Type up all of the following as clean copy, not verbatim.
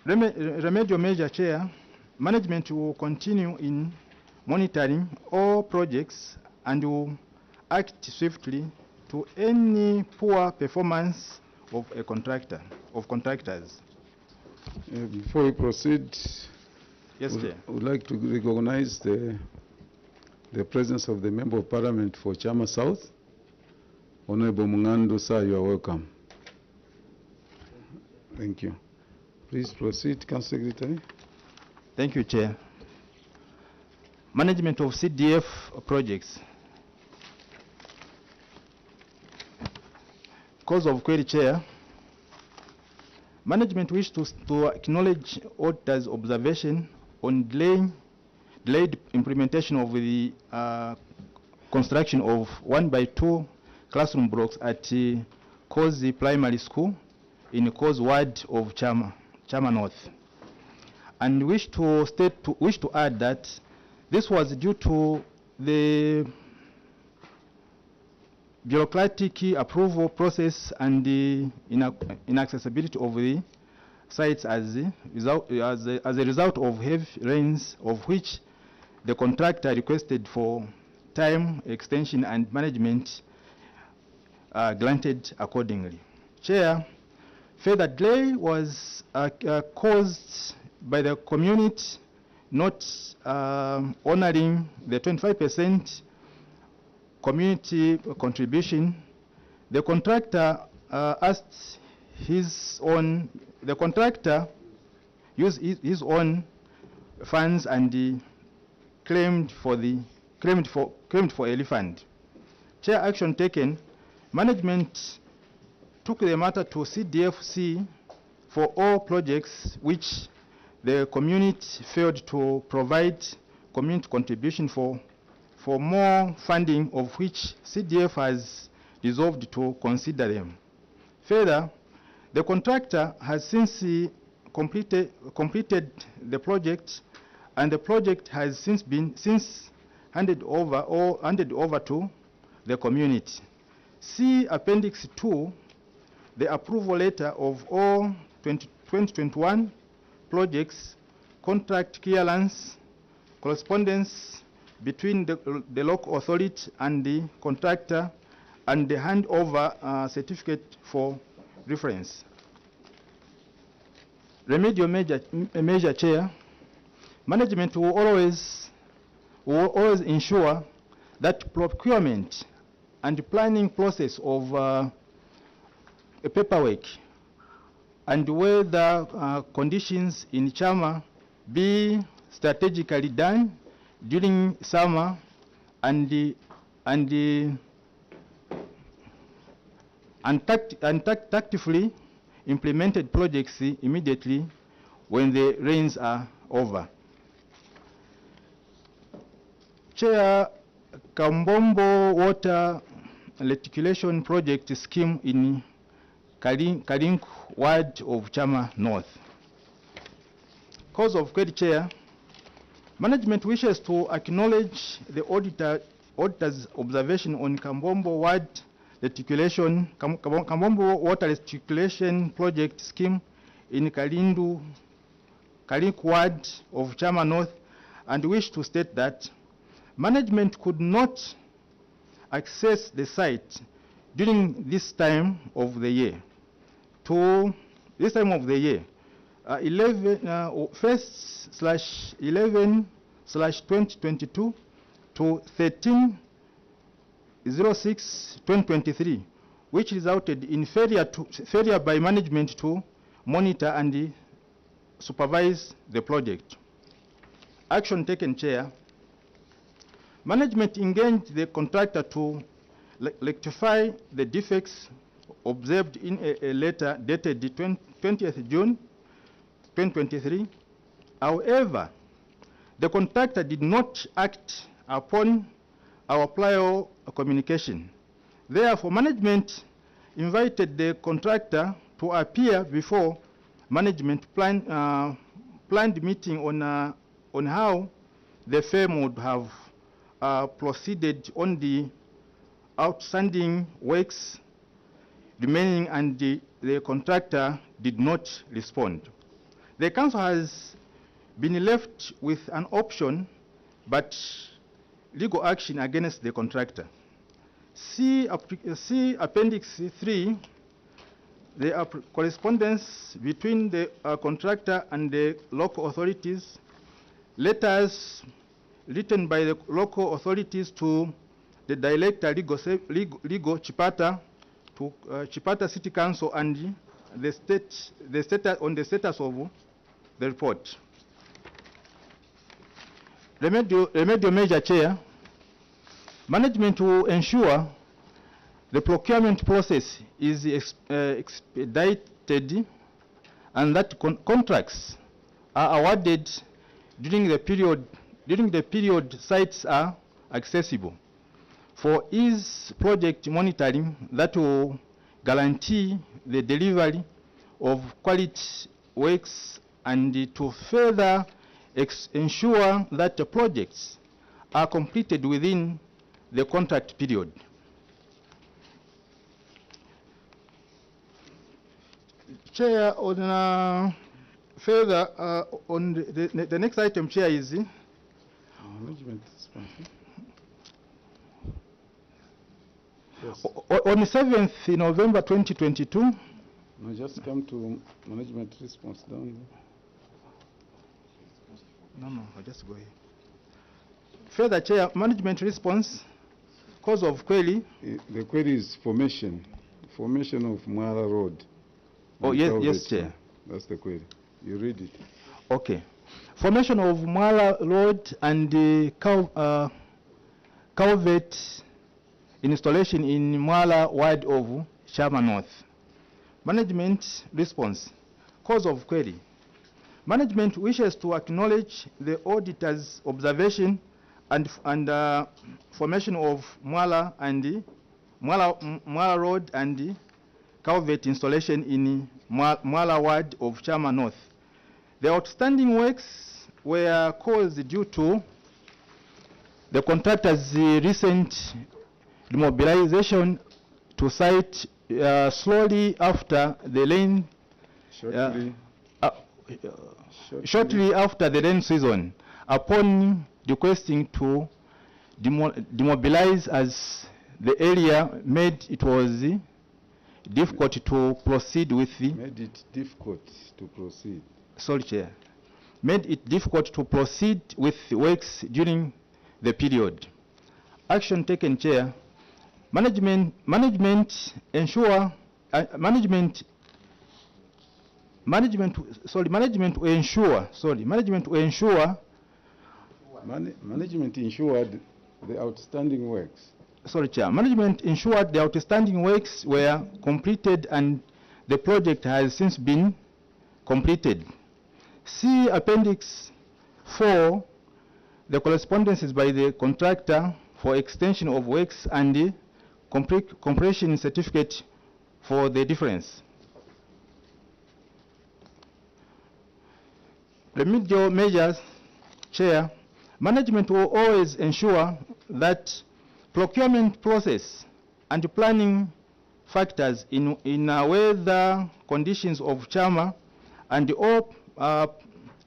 Remedial measure, Chair. Management will continue in monitoring all projects and will act swiftly to any poor performance of contractors. Before we proceed, Yes, Chair. I would like to recognize the presence of the Member of Parliament for Chama South, Honorable Mungando, sir. You are welcome. Thank you. Please proceed, Council Secretary. Thank you, Chair. Management of CDF projects. Cause of query, Chair. Management wish to acknowledge auditor's observation on delayed implementation of the construction of 1x2 classroom blocks at Kozi Primary School in Kozi Ward of Chama North, and wish to add that this was due to the bureaucratic approval process and the inaccessibility of the sites as a result of heavy rains, of which the contractor requested for time extension and management granted accordingly. Chair, further delay was caused by the community not honoring the 25% community contribution. The contractor used his own funds and claimed for a refund. Chair, action taken. Management took the matter to CDFC for all projects which the community failed to provide community contribution for more funding, of which CDF has resolved to consider them. Further, the contractor has since completed the project, and the project has since been handed over to the community. See Appendix 2, the approval letter of all 2021 projects, contract clearance, correspondence between the local authority and the contractor, and the handover certificate for reference. Remedial measure, Chair. Management will always ensure that procurement and planning process of paperwork and weather conditions in Chama be strategically done during summer and tactfully implemented projects immediately when the rains are over. Chair, Kambombo Water Reticulation Project Scheme in Kalink Ward of Chama North. Cause of query, Chair. Management wishes to acknowledge the auditor's observation on Kambombo Water Reticulation Project Scheme in Kalink Ward of Chama North, and wish to state that management could not access the site during this time of the year. To this time of the year, 1/11/2022 to 13/06/2023, which resulted in failure by management to monitor and supervise the project. Action taken, Chair. Management engaged the contractor to rectify the defects observed in a letter dated the 20th June 2023. However, the contractor did not act upon our prior communication. Therefore, management invited the contractor to appear before management planned meeting on how the firm would have proceeded on the outstanding works remaining, and the contractor did not respond. The council has been left with an option, but legal action against the contractor. See Appendix 3, there are correspondence between the contractor and the local authorities, letters written by the local authorities to the director legal Chipata, to Chipata City Council, and the status of the report. Remedial measure, Chair. Management will ensure the procurement process is expedited and that contracts are awarded during the period sites are accessible. For ease project monitoring that will guarantee the delivery of quality works and to further ensure that the projects are completed within the contract period. Chair, on further on the next item, Chair, is management response. Yes. On the 7th November 2022. No, just come to management response down there. No, I'll just go here. Further, Chair, management response, cause of query. The query is formation of Mwala Road. Oh, yes, Chair. That's the query. You read it. Okay. Formation of Mwala Road and the culvert installation in Mwala ward of Chama North. Management response, cause of query. Management wishes to acknowledge the auditor's observation and formation of Mwala and the Mwala Road and the culvert installation in Mwala ward of Chama North. The outstanding works were caused due to the contractor's recent demobilization to site shortly after the rain season, upon requesting to demobilize as the area made it was difficult to proceed with the... Made it difficult to proceed. Sorry, Chair. Made it difficult to proceed with works during the period. Action taken, Chair. Management will ensured the outstanding works. Sorry, Chair. Management ensured the outstanding works were completed and the project has since been completed. See Appendix 4, the correspondences by the contractor for extension of works and the completion certificate for the difference. Remedial measures, Chair. Management will always ensure that procurement process and planning factors in weather conditions of Chama and all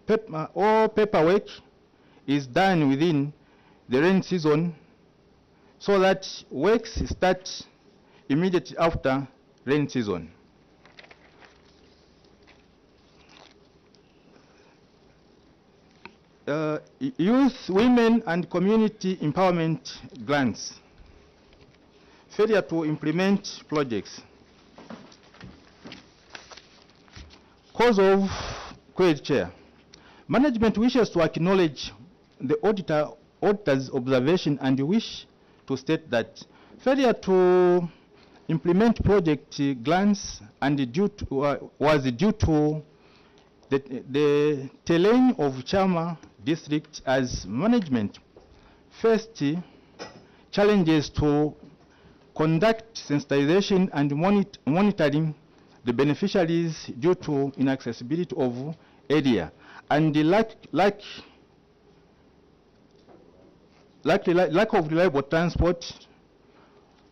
paperwork is done within the rain season so that works start immediately after rain season. Youth, women, and community empowerment grants. Failure to implement projects. Cause of query, Chair. Management wishes to acknowledge the auditor's observation and wish to state that failure to implement project grants and was due to the terrain of Chama district as management faced challenges to conduct sensitization and monitoring the beneficiaries due to inaccessibility of area and the lack of reliable transport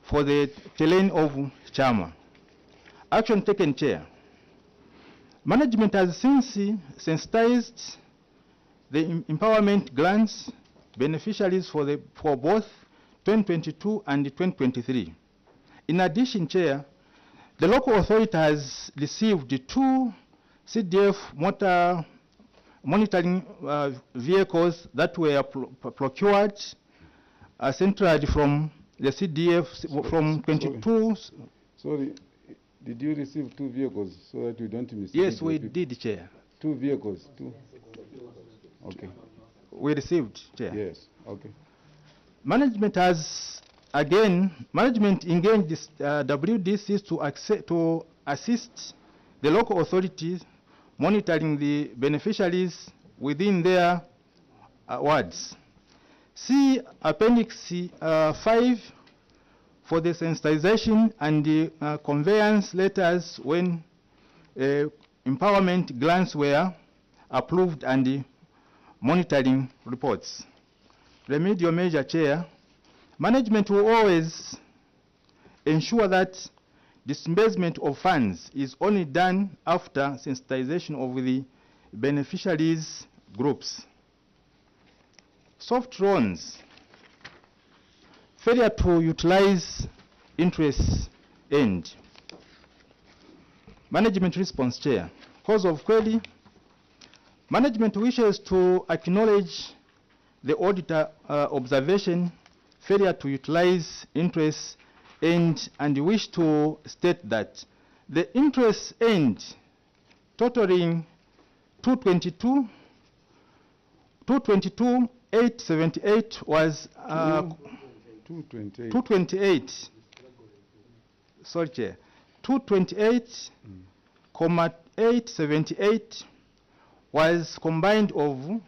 for the terrain of Chama. Action taken, Chair. Management has since sensitized the empowerment grants beneficiaries for both 2022 and 2023. In addition, Chair, the local authority has received 2 CDF monitoring vehicles that were procured centrally from the CDF from 22. Sorry, did you receive 2 vehicles so that we don't mislead? Yes, we did, Chair. 2 vehicles, 2. Okay. We received, Chair. Yes, okay. Management has, again, management engaged this, WDCs to assist the local authorities monitoring the beneficiaries within their wards. See Appendix 5 for the sensitization and the conveyance letters when empowerment grants were approved and the monitoring reports. Remedial measure, Chair. Management will always ensure that disbursement of funds is only done after sensitization of the beneficiaries groups. Soft loans. Failure to utilize interest end. Management response, Chair. Cause of query. Management wishes to acknowledge the auditor observation failure to utilize interest end and wish to state that the interest end totaling 222,878 was 228. Sorry, Chair. 228,878 was combined of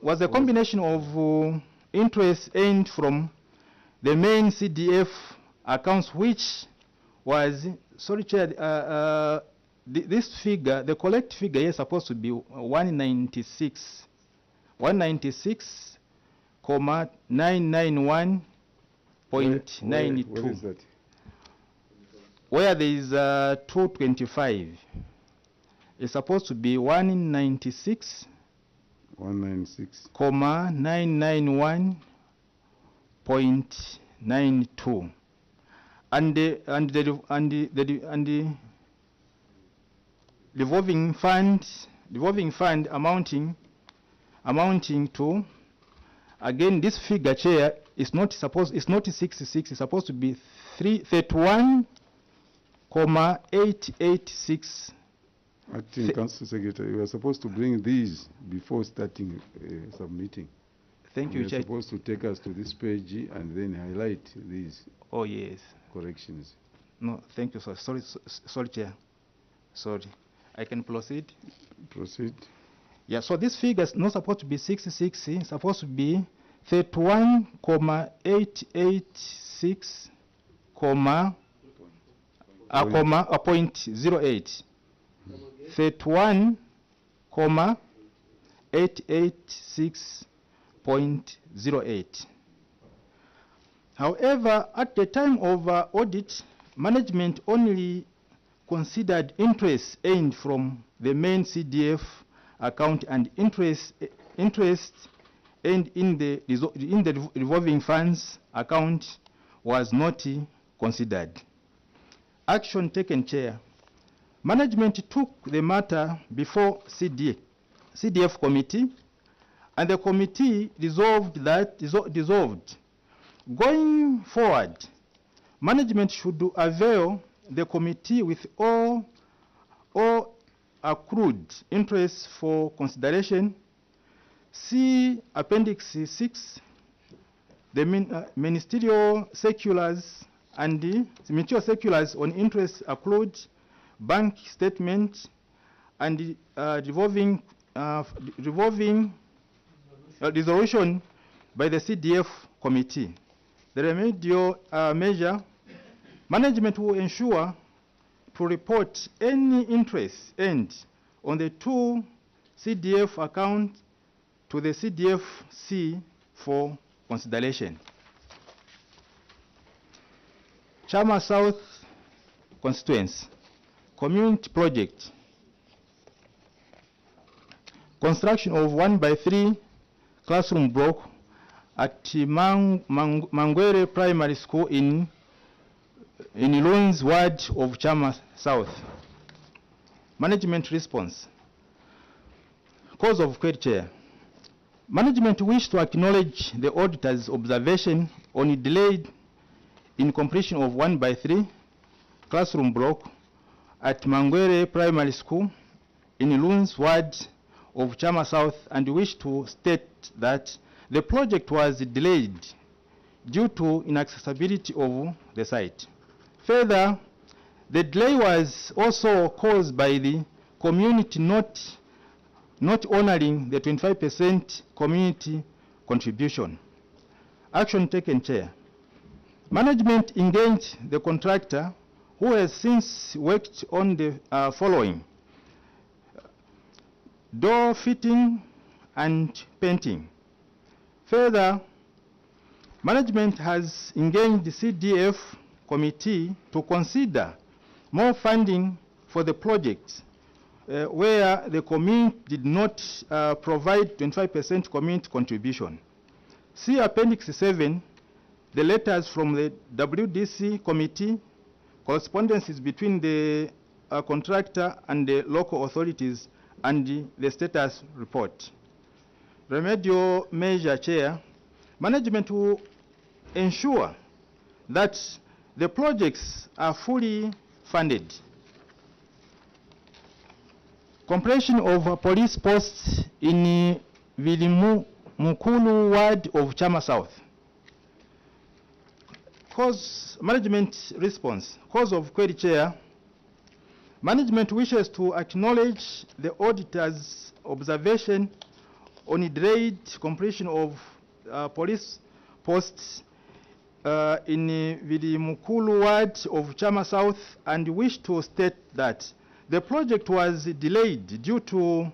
was a combination of interest earned from the main CDF accounts, which was, sorry, Chair, this figure, the correct figure is supposed to be 196,991.92. Where is that? Where there is 225. It's supposed to be 196. 196. 991.92, and the revolving fund amounting to, again, this figure, Chair, is not 66, it's supposed to be 31,886. Acting Council Secretary, you are supposed to bring these before starting submitting. Thank you, Chair. You're supposed to take us to this page and then highlight these. Oh, yes. Corrections. No, thank you, sir. Sorry, Chair. Sorry. I can proceed? Proceed. Yeah, so this figure is not supposed to be 66, it's supposed to be 31,886, 0.08. 31,886.08. However, at the time of audit, management only considered interest earned from the main CDF account and interest earned in the revolving funds account was not considered. Action taken, Chair. Management took the matter before CDF committee, and the committee dissolved. Going forward, management should avail the committee with all accrued interest for consideration. See Appendix 6, the ministerial circulars and the ministerial circulars on interest accrued, bank statement, and revolving resolution by the CDF committee. The remedial measure, management will ensure to report any interest earned on the 2 CDF accounts to the CDF-C for consideration. Chama South constituency. community project. Construction of 1x3 classroom block at Mangwere Primary School in Luns ward of Chama South. Management response. Cause of query, Chair. Management wish to acknowledge the auditor's observation on delayed in completion of 1x3 classroom block at Mangwere Primary School in Luns ward of Chama South, and wish to state that the project was delayed due to inaccessibility of the site. Further, the delay was also caused by the community not honoring the 25% community contribution. Action taken, Chair. Management engaged the contractor, who has since worked on the following: door fitting and painting. Further, management has engaged the CDF committee to consider more funding for the project where the community did not provide 25% community contribution. See Appendix 7, the letters from the WDC committee, correspondences between the contractor and the local authorities, and the status report. Remedial measure, Chair. Management will ensure that the projects are fully funded. Completion of police posts in Vilimukulu ward of Chama South. Management response. Cause of query, Chair. Management wishes to acknowledge the auditor's observation on delayed completion of police posts in Vilimukulu ward of Chama South, and wish to state that the project was delayed due to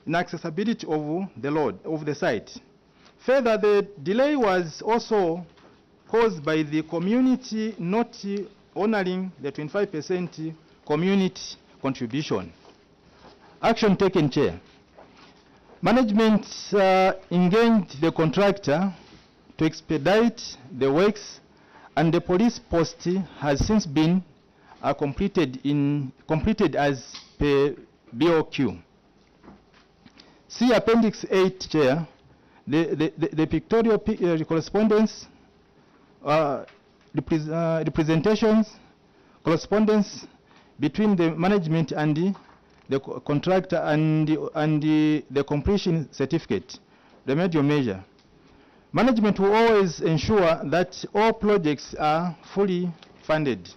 inaccessibility of the site. Further, the delay was also caused by the community not honoring the 25% community contribution. Action taken, Chair. Management engaged the contractor to expedite the works, and the police post has since been completed as per BOQ. See Appendix 8, Chair. The pictorial correspondence, representations, correspondence between the management and the contractor and the completion certificate. Remedial measure. Management will always ensure that all projects are fully funded.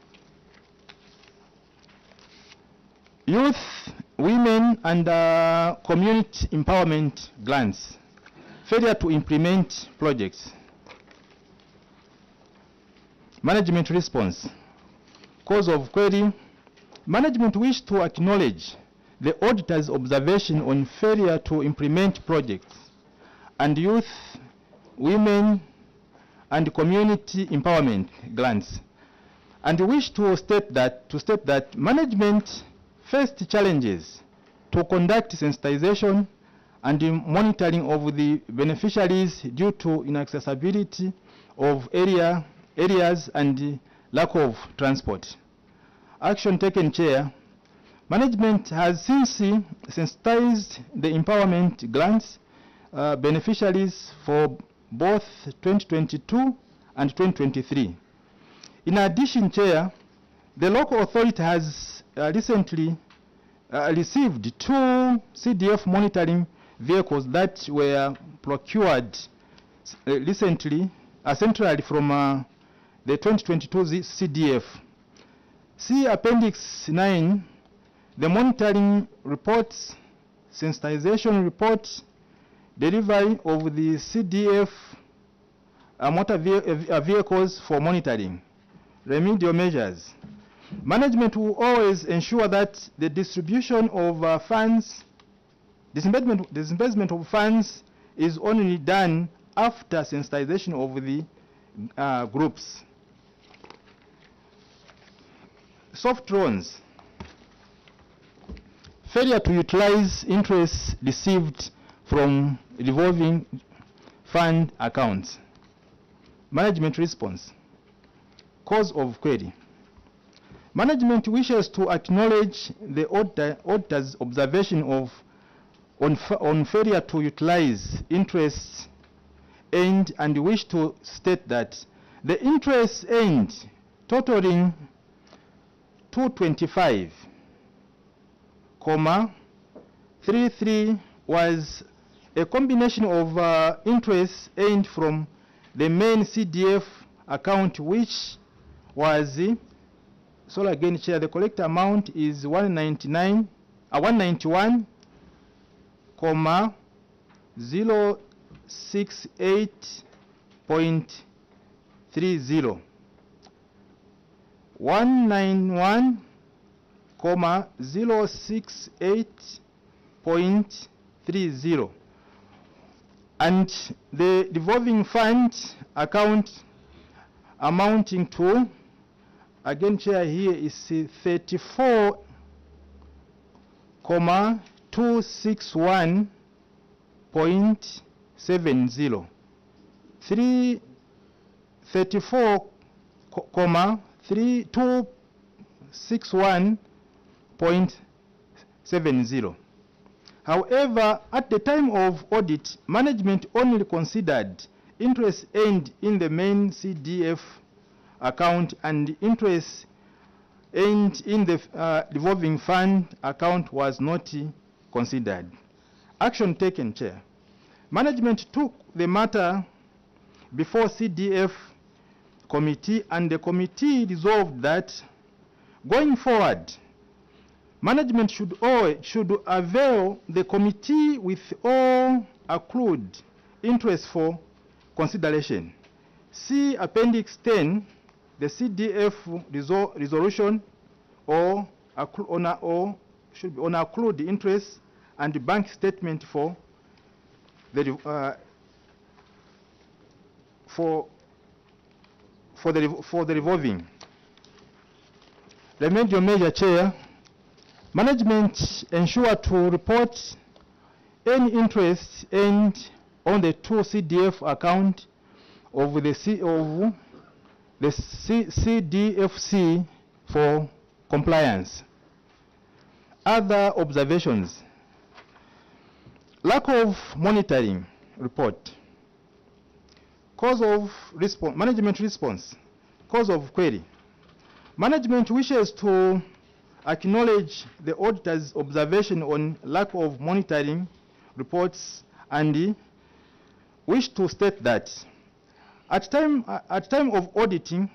Youth, women, and community empowerment grants. Failure to implement projects. Management response. Cause of query. Management wish to acknowledge the auditor's observation on failure to implement projects and youth, women, and community empowerment grants, and wish to state that management faced challenges to conduct sensitization and monitoring of the beneficiaries due to inaccessibility of areas and lack of transport. Action taken, Chair. Management has since sensitized the empowerment grants beneficiaries for both 2022 and 2023. In addition, Chair, the local authority has recently received 2 CDF monitoring vehicles that were procured recently, centrally from the 2022 CDF. See Appendix 9, the monitoring reports, sensitization reports, delivery of the CDF motor vehicles for monitoring. Remedial measures. Management will always ensure that the distribution of funds, disbursement of funds is only done after sensitization of the groups. Soft loans. failure to utilize interest received from revolving fund accounts. Management response. Cause of query. Management wishes to acknowledge the auditor's observation on failure to utilize interest earned and wish to state that the interest earned totaling 225.33 was a combination of interest earned from the main CDF account, which was so again, Chair, the correct amount is 191.068.30. 191.068.30, and the revolving fund account amounting to, again, Chair, here is 34.261.70. 34.261.70. However, at the time of audit, management only considered interest earned in the main CDF account, and interest earned in the revolving fund account was not considered. Action taken, Chair. Management took the matter before CDF committee, and the committee resolved that going forward, management should avail the committee with all accrued interest for consideration. See Appendix 10, the CDF resolution, or should be on accrued interest, and the bank statement for the revolving. Remedial measure, Chair. Management ensure to report any interest earned on the 2 CDF account of the CDFC for compliance. Other observations. Lack of monitoring report. Cause of response, management response. Cause of query. Management wishes to acknowledge the auditor's observation on lack of monitoring reports, and wish to state that at time of auditing,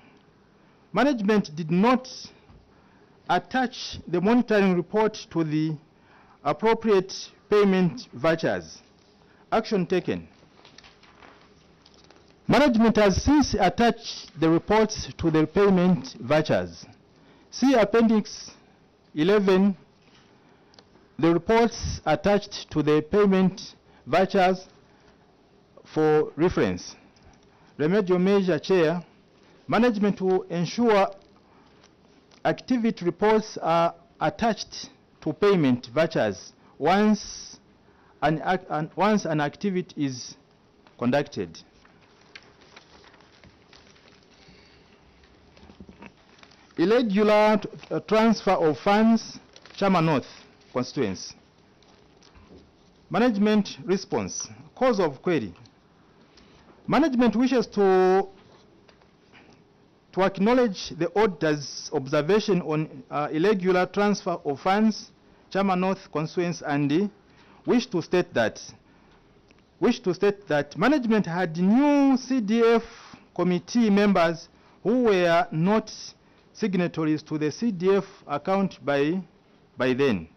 management did not attach the monitoring report to the appropriate payment vouchers. Action taken. Management has since attached the reports to the payment vouchers. See Appendix 11, the reports attached to the payment vouchers for reference. Remedial measure, Chair. Management will ensure activity reports are attached to payment vouchers once an activity is conducted. Irregular transfer of funds, Chama North constituency. Management response. Cause of query. Management wishes to acknowledge the auditor's observation on irregular transfer of funds, Chama North constituency, and wish to state that management had new CDF committee members who were not signatories to the CDF account by then.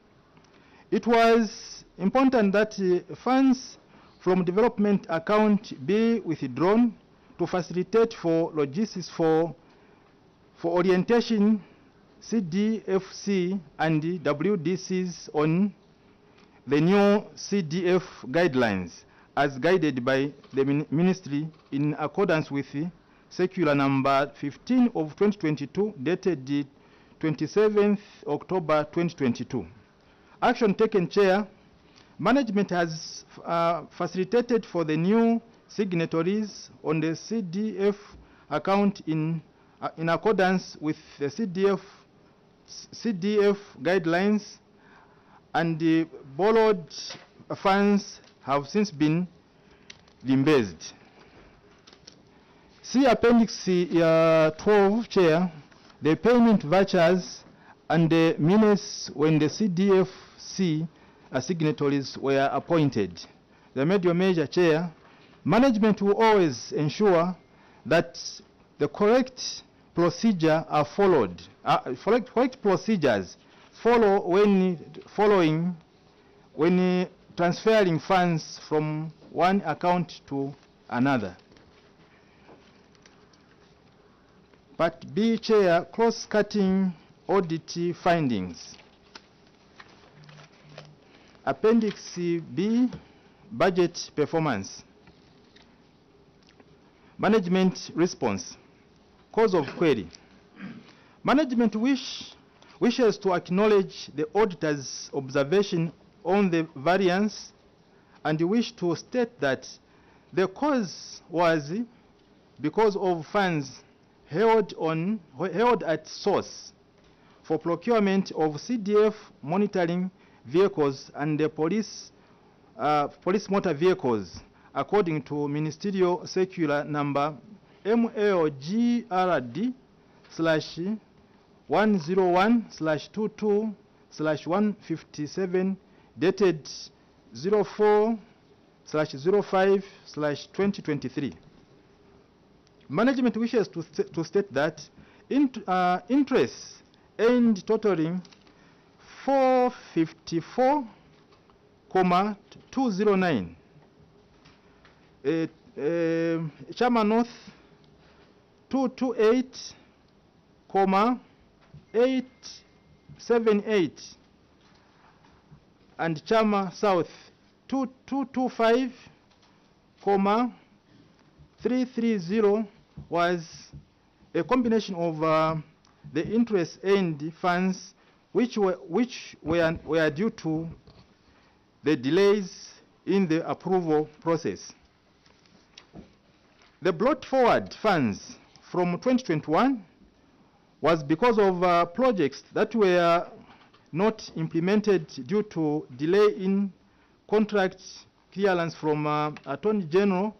It was important that funds from development account be withdrawn to facilitate for logistics for orientation, CDFC and WDCs on the new CDF guidelines as guided by the ministry in accordance with Circular number 15 of 2022, dated the 27th October 2022. Action taken, Chair. Management has facilitated for the new signatories on the CDF account in accordance with the CDF guidelines, and the borrowed funds have since been reimbursed. See Appendix 12, Chair, the payment vouchers and the minutes when the CDFC signatories were appointed. The medial measure, Chair, management will always ensure that the correct procedure are followed. Correct procedures follow when transferring funds from one account to another. Part B, Chair, cross-cutting audit findings. Appendix B, budget performance. Management response. Cause of query. Management wishes to acknowledge the auditor's observation on the variance and wish to state that the cause was because of funds held at source for procurement of CDF monitoring vehicles and the police motor vehicles, according to Ministerial Circular number MLGRD/101/22/157 dated 04/05/2023. Management wishes to state that interest earned totaling 454,209. Chama North 228,878 and Chama South 225,330 was a combination of the interest earned funds which were due to the delays in the approval process. The brought forward funds from 2021 was because of projects that were not implemented due to delay in contract clearance from Attorney General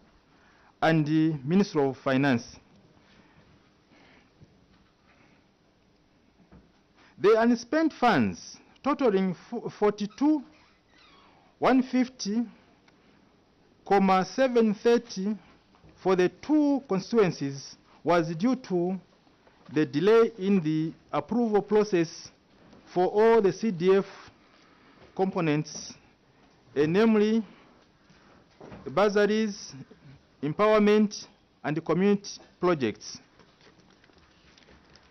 and the Minister of Finance. The unspent funds totaling 42,150,730 for the two constituencies was due to the delay in the approval process for all the CDF components, namely bursaries, empowerment, and community projects.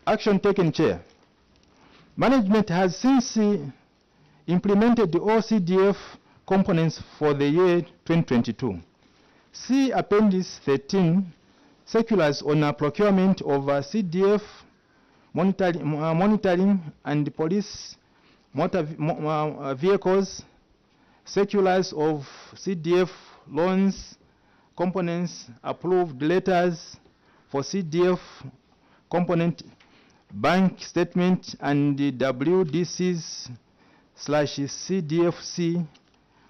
Action taken, Chair. Management has since implemented all CDF components for the year 2022. See Appendix 13, circulars on procurement of CDF monitoring and police motor vehicles, circulars of CDF loans, components, approved letters for CDF component, bank statement, and the WDCs/CDFC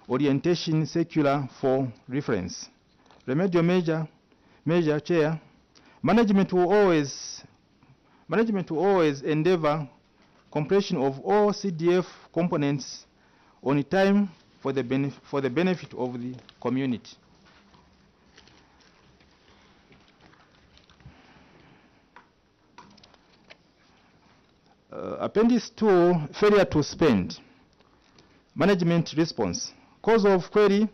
orientation circular for reference. Remedial measure, Chair. Management will always endeavor completion of all CDF components on time for the benefit of the community. Appendix 2, failure to spend. Management response. Cause of query.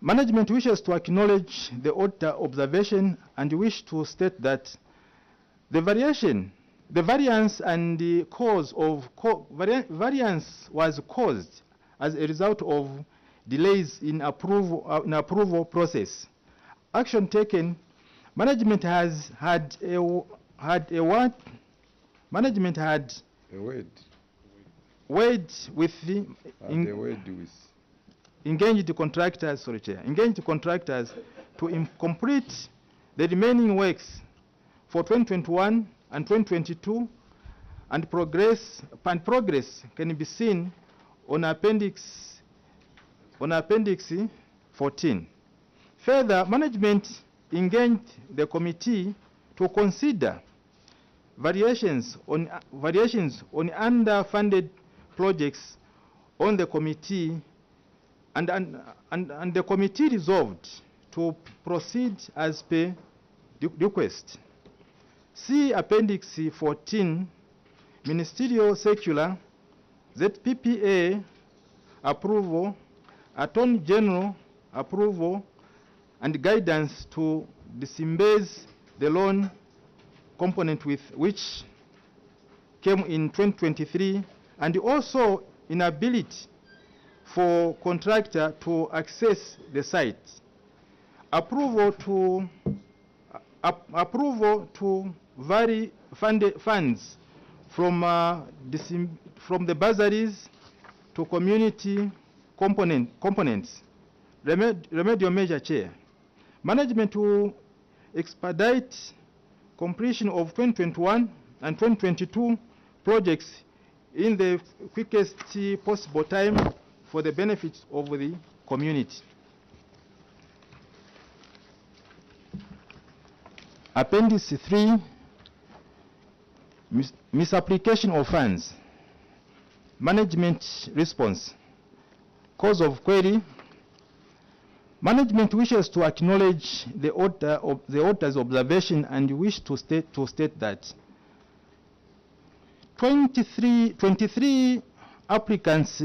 Management wishes to acknowledge the auditor observation and wish to state that the variance and the cause of variance was caused as a result of delays in approval process. Action taken. Management has had a word. Management had weighed with the They weighed with. engaged contractors, sorry, Chair, engaged contractors to complete the remaining works for 2021 and 2022, and progress can be seen on Appendix 14. Further, management engaged the committee to consider variations on underfunded projects on the committee, and the committee resolved to proceed as per request. See Appendix 14, Ministerial Circular, ZPPA approval, Attorney General approval, and guidance to disburse the loan component with which came in 2023, and also inability for contractor to access the site. Approval to vary funds from the bursaries to community components. Remedial measure, Chair. Management will expedite completion of 2021 and 2022 projects in the quickest possible time for the benefit of the community. Appendix 3, misapplication of funds. Management response. Cause of query. Management wishes to acknowledge the auditor's observation and wish to state that 23 applicants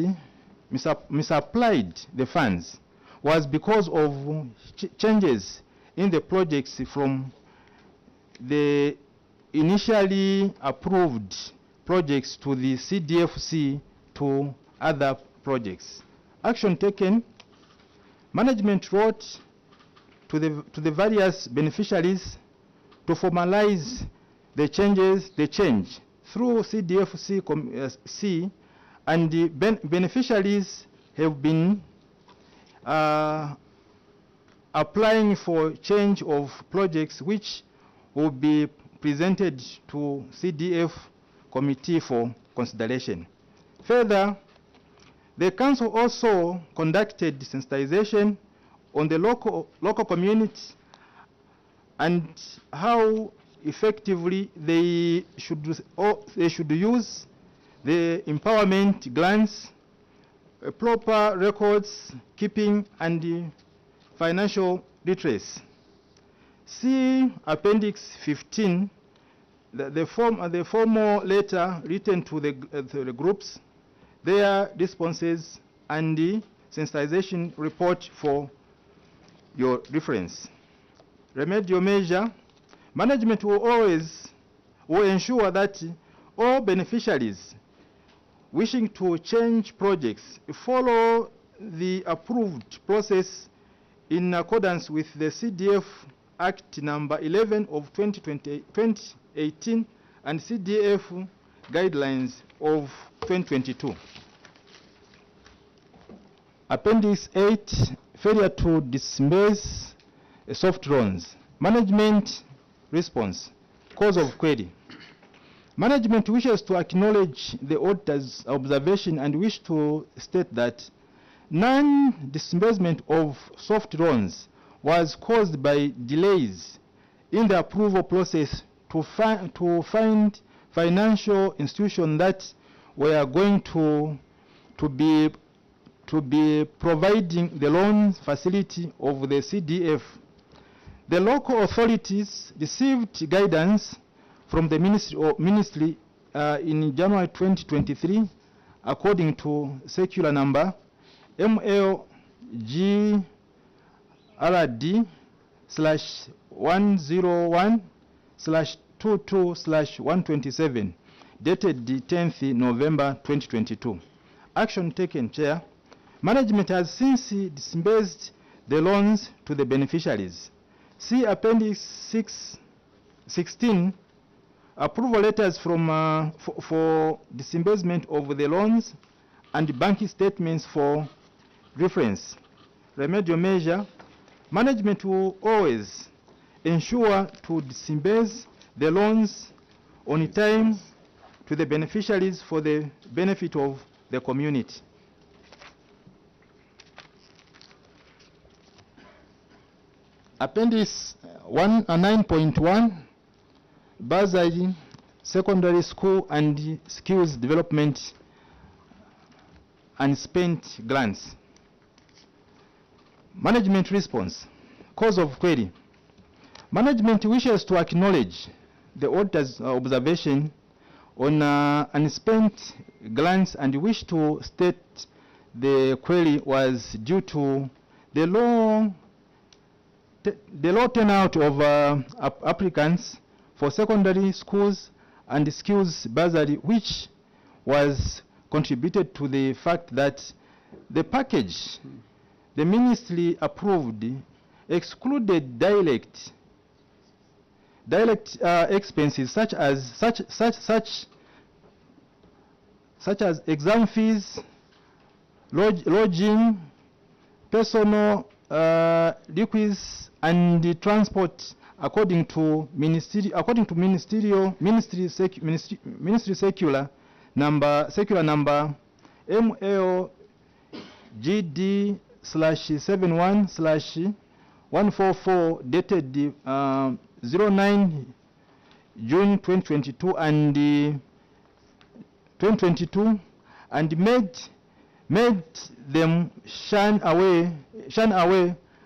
misapplied the funds was because of changes in the projects from the initially approved projects to the CDFC to other projects. Action taken. Management wrote to the various beneficiaries to formalize the change through CDFC, and the beneficiaries have been applying for change of projects, which will be presented to CDF committee for consideration. Further, the council also conducted sensitization on the local community and how effectively they should use the empowerment grants, proper records keeping, and financial literacy. See Appendix 15, the formal letter written to the groups, their responses, and the sensitization report for your reference. Remedial measure. Management will ensure that all beneficiaries wishing to change projects follow the approved process in accordance with the CDF Act number 11 of 2018 and CDF guidelines of 2022. Appendix 8, failure to disburse soft loans. Management response. Cause of query. Management wishes to acknowledge the auditor's observation and wish to state that non-disbursement of soft loans was caused by delays in the approval process to find financial institutions that were going to be providing the loan facility of the CDF. The local authorities received guidance from the ministry in January 2023, according to circular number MLG/101/22/127, dated the 10th November 2022. Action taken, Chair. Management has since disbursed the loans to the beneficiaries. See Appendix 16, approval letters from for disbursement of the loans and bank statements for reference. Remedial measure: management will always ensure to disburse the loans on time to the beneficiaries for the benefit of the community. Appendix 9.1, bursary, secondary school and skills development and spent grants. Management response. Cause of query. Management wishes to acknowledge the auditor's observation on unspent grants and wish to state the query was due to the low turnout of applicants for secondary schools and skills bursary, which was contributed to the fact that the package the ministry approved excluded direct expenses such as exam fees, lodging, personal liquids, and the transport, according to ministry circular number MLGD/71/144 dated 09 June 2022 and 2022, and made them shun away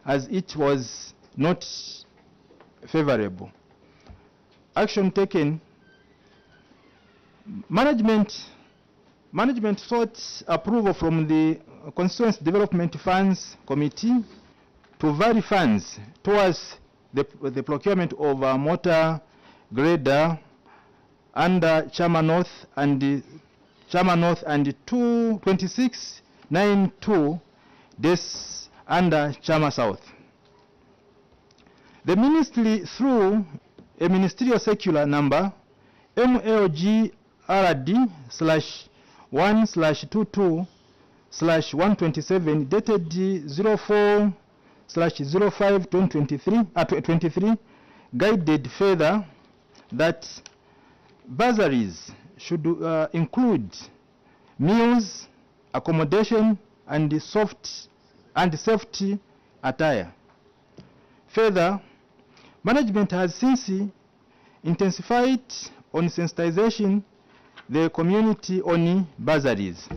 as it was not favorable. Action taken. Management sought approval from the Constituency Development Funds Committee to vary funds towards the procurement of a motor grader under Chama North and 22692 this under Chama South. The ministry, through a ministerial circular number MLGRD/1/22/127 dated 04/05/2023 guided further that bursaries should include meals, accommodation, and safety attire. Further, management has since intensified on sensitization the community on bursaries.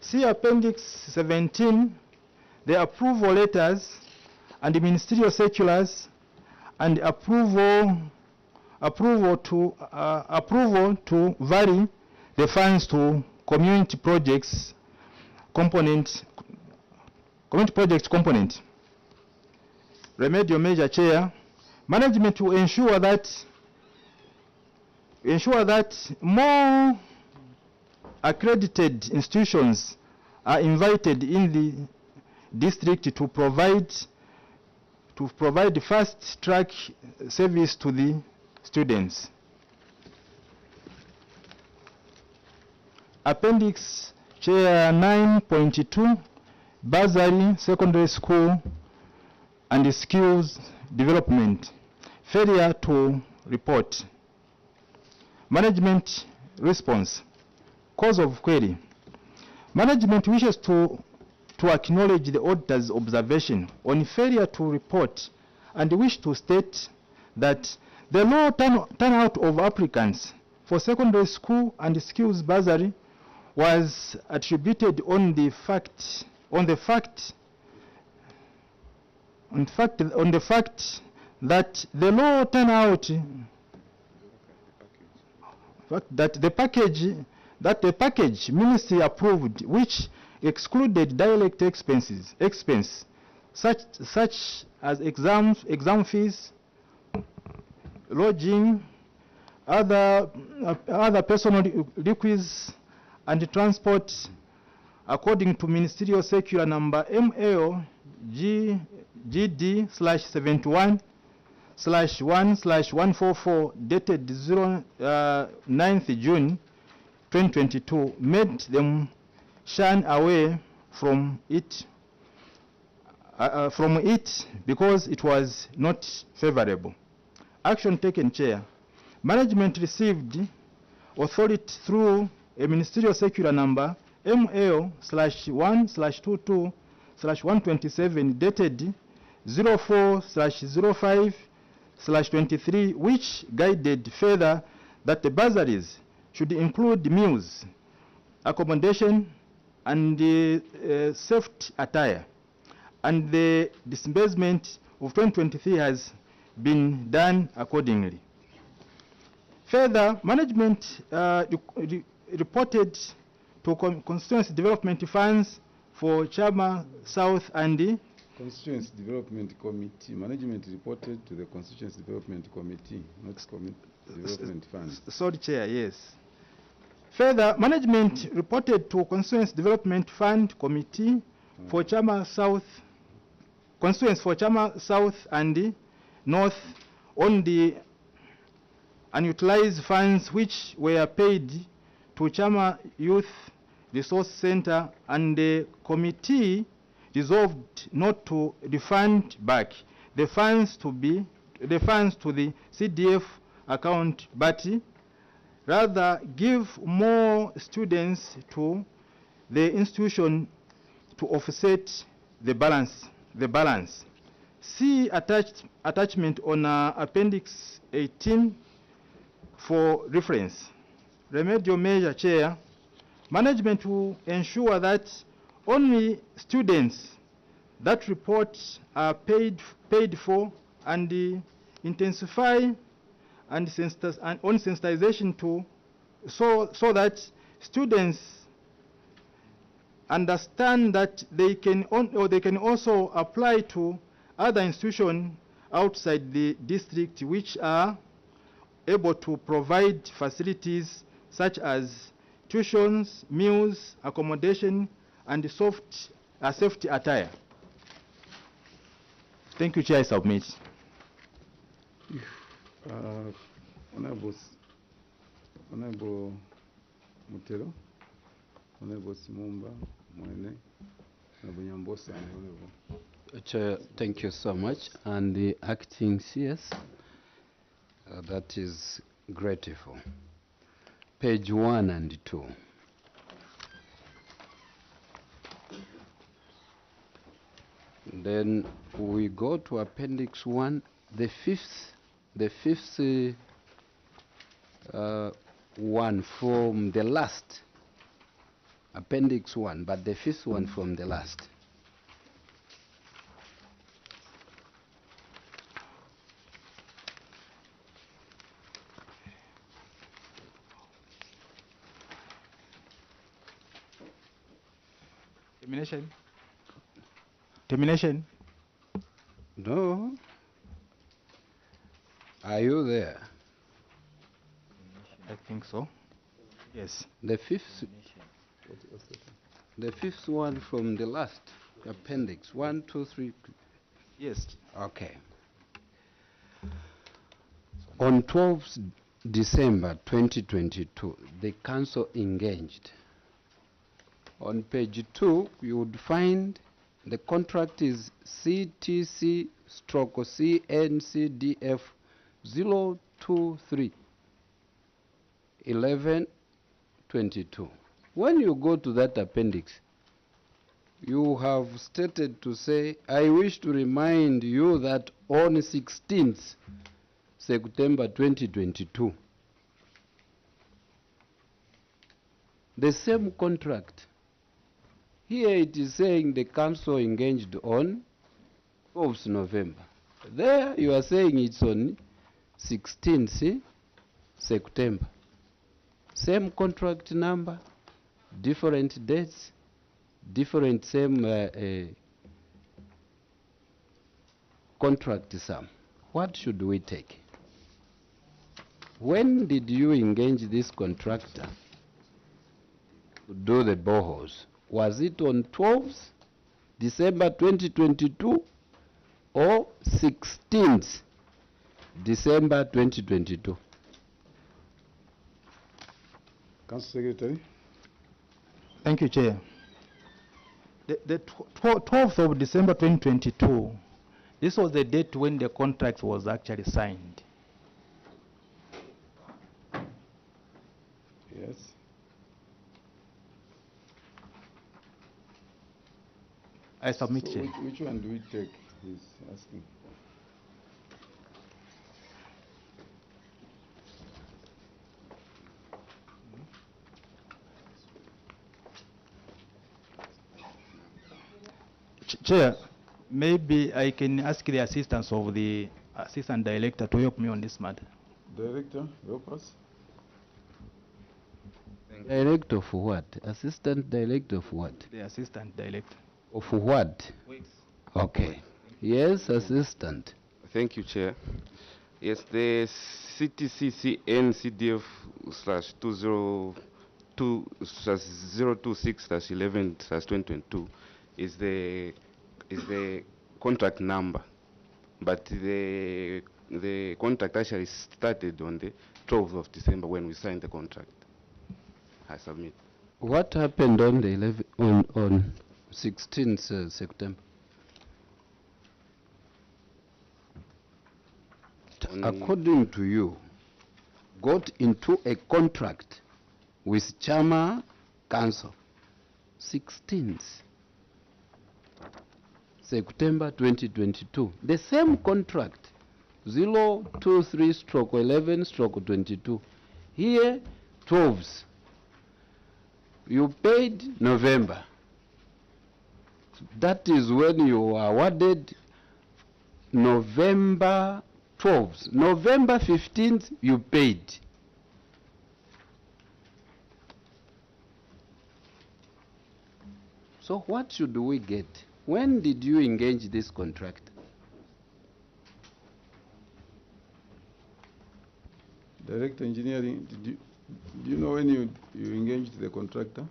See Appendix 17, the approval letters and the ministerial circulars and approval to vary the funds to community projects component. Remedial measure chair. Management will ensure that more accredited institutions are invited in the district to provide fast track service to the students. Appendix Chair 9.2, bursary, secondary school and skills development, failure to report. Management response. Cause of query. Management wishes to acknowledge the auditor's observation on failure to report and wish to state that the low turnout of applicants for secondary school and skills bursary was attributed on the fact that the low turnout, that the package ministry approved, which excluded direct expense such as exam fees, lodging, other personal liquids, and transport, according to ministerial circular number GD/71/1/144 dated 9th June 2022 made them shun away from it because it was not favorable. Action taken, Chair. Management received authority through a ministerial circular number ML/1/22/127 dated 04/05/23, which guided further that the bursaries should include meals, accommodation, and safety attire. And the disbursement of 2023 has been done accordingly. Further, management reported to constituency development funds for Chama South and the Constituency Development Committee. Management reported to the Constituency Development Committee, not Development Funds. Sorry, Chair, yes. Further, management reported to Constituency Development Fund Committee for Chama South, constituents for Chama South and the North on the unutilized funds which were paid to Chama Youth Resource Center, and the committee resolved not to refund back the funds to the CDF account, but rather give more students to the institution to offset the balance. See attachment on Appendix 18 for reference. Remedial measure, Chair. Management will ensure that only students that report are paid for, and intensify and on sensitization to so that students understand that they can also apply to other institutions outside the district which are able to provide facilities such as tuitions, meals, accommodation, and safety attire. Thank you, Chair. I submit. Honorable Mutero, Honorable Simumba, Mwene, Honorable Nyambosa, Honorable. Chair, thank you so much. And the acting CS, that is grateful. Page 1 and 2. Then we go to Appendix 1, the fifth one from the last. Appendix 1, but the fifth one from the last. Termination. No. Are you there? I think so. Yes. The fifth one from the last appendix. 1, 2, 3. Yes. Okay. On 12th December 2022, the council engaged. On page 2, you would find the contract is CTC/CNCDF 023 1122. When you go to that appendix, you have stated to say, I wish to remind you that on 16th September 2022, the same contract. Here it is saying the council engaged on 12th November. There you are saying it's on 16th September. Same contract number, different dates, different same contract sum. What should we take? When did you engage this contractor to do the boreholes? Was it on 12th December 2022 or 16th December 2022? Council Secretary. Thank you, Chair. The 12th of December 2022, this was the date when the contract was actually signed. Yes. I submit, So Chair. which one do we take? He's asking. Chair, maybe I can ask the assistance of the Assistant Director to help me on this matter. Director, help us. Director for what? Assistant Director for what? The Assistant Director. Or for what? Okay. Yes, Assistant. Thank you, Chair. Yes, the CTCCN CDF slash 202 slash 026 slash 11 slash 2022 is the contract number, but the contract actually started on the 12th of December when we signed the contract. I submit. What happened on the 11th, on 16th September? According to you, got into a contract with Chama Council 16th September 2022. The same contract, 023/11/22. Here, 12s. You paid November. That is when you were awarded November 12th. November 15th, you paid. So what should we get? When did you engage this contract? Director Engineering, do you know when you engaged the contractor?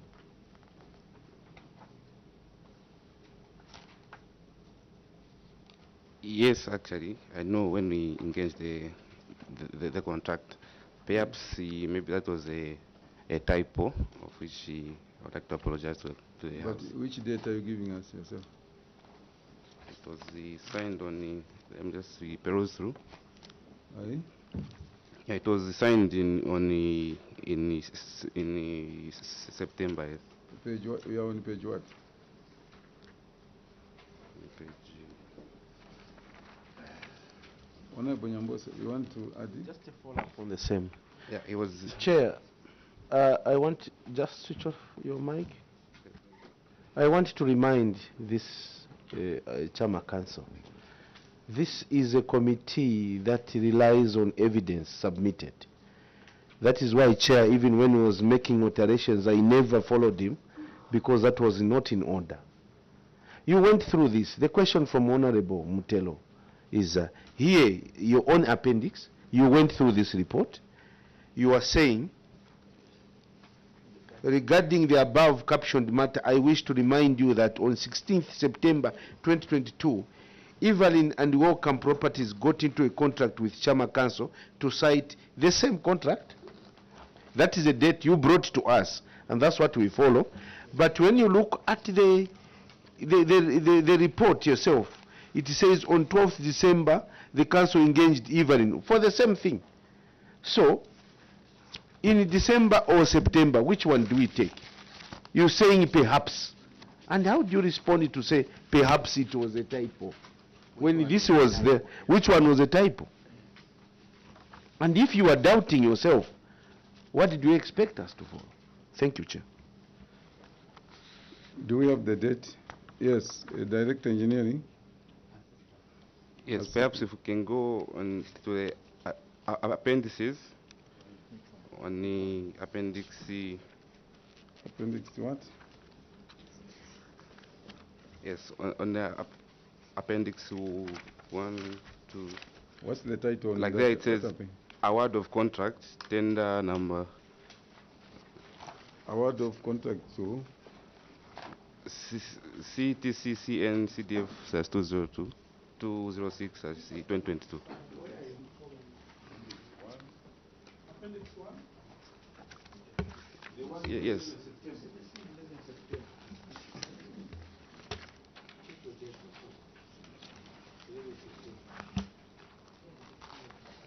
Yes, actually, I know when we engaged the contract. Perhaps maybe that was a typo, of which I would like to apologize to the But House. which date are you giving us yourself? It was signed on the, let me just peruse through. Aye? Yeah, it was signed in September. Yes. Page what? We are on page what? Page, Honorable Nyambose, you want to add it? Just to follow up on the same. yeah, it was. Chair, I want just switch off your mic. I want to remind this Chama Council. This is a committee that relies on evidence submitted. That is why, Chair, even when he was making alterations, I never followed him because that was not in order. You went through this. The question from Honorable Mutelo is here, your own appendix, you went through this report. You are saying, regarding the above captioned matter, I wish to remind you that on 16th September 2022, Evelyn and Welcome Properties got into a contract with Chama Council to cite the same contract. That is a date you brought to us, and that's what we follow. But when you look at the report yourself, it says on 12th December, the council engaged Evelyn for the same thing. So, in December or September, which one do we take? You're saying perhaps. And how do you respond to say perhaps it was a typo? When this was the, which one was a typo? And if you are doubting yourself, what did you expect us to follow? Thank you, Chair. Do we have the date? Yes, Director Engineering. Yes, perhaps if we can go on to the appendices, on the appendix C. Appendix what? Yes, on the appendix 1, 2. What's the title? Like there it says award of contract, tender number. Award of contract to CTCCN CDF /202. 206/2022. Yes.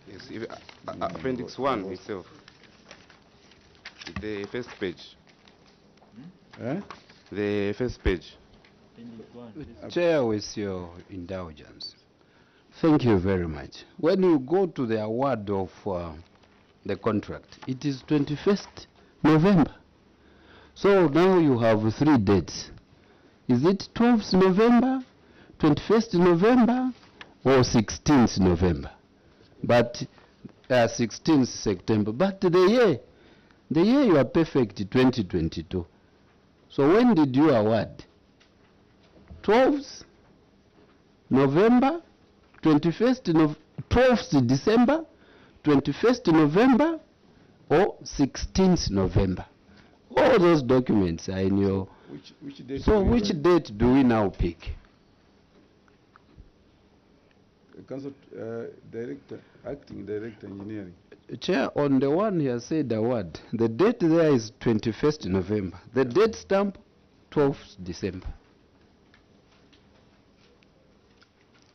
Yes, Appendix 1 itself, the first page. The first page. Chair, with your indulgence. Thank you very much. When you go to the award of the contract, it is 21st November. So now you have 3 dates. Is it 12th November, 21st November, or 16th November? But 16th September. But the year you are perfect, 2022. So when did you award? 12th November, 12th December, 21st November, or 16th November? All those documents are in your... Which date? So which date do we now pick? Council Director, Acting Director Engineering. Chair, on the one he has said award, the date there is 21st November. The date stamp, 12th December.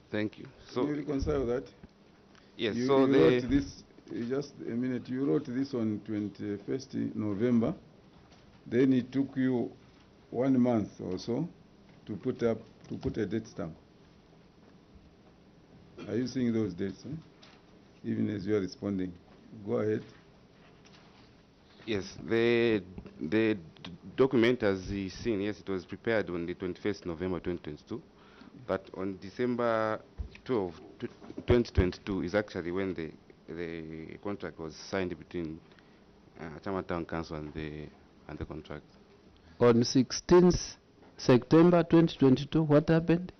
Thank you. Can you reconcile that? Yes, You so wrote this, just a minute, you wrote this on 21st November, then it took you 1 month or so to put a date stamp. Are you seeing those dates, even as you are responding? Go ahead. Yes, the document, as he's seen, yes, it was prepared on the 21st November 2022, but on December 12, 2022 is actually when the contract was signed between Chama Town Council and the contract. On 16th September 2022, what happened?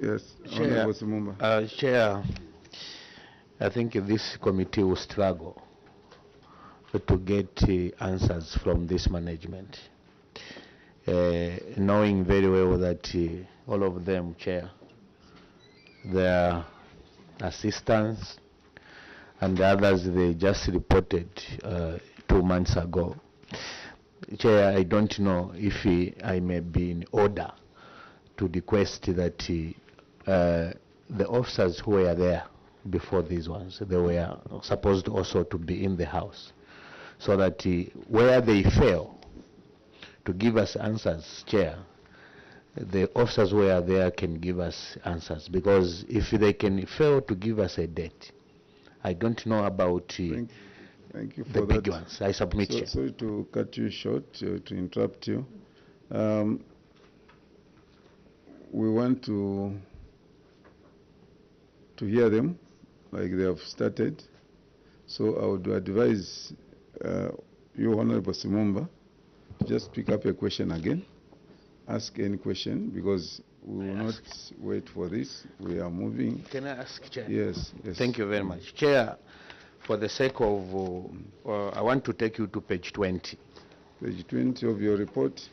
Yes, Chair, Honorable Sumumba. Chair, I think this committee will struggle to get answers from this management, knowing very well that all of them, Chair, their assistants and the others, they just reported 2 months ago. Chair, I don't know if I may be in order to request that the officers who were there before these ones, they were supposed also to be in the house, so that where they fail to give us answers, Chair, the officers who are there can give us answers, because if they can fail to give us a date, I don't know about Thank you for the that. big ones. I submit, Chair. Sorry to cut you short, to interrupt you. We want to hear them, like they have started. So I would advise you, Honorable Simumba, just pick up a question again. Ask any question, because we will not wait for this. We are moving. Can I ask, Chair? Yes, yes. Thank you very much. Chair, for the sake of, I want to take you to page 20. Page 20 of your report.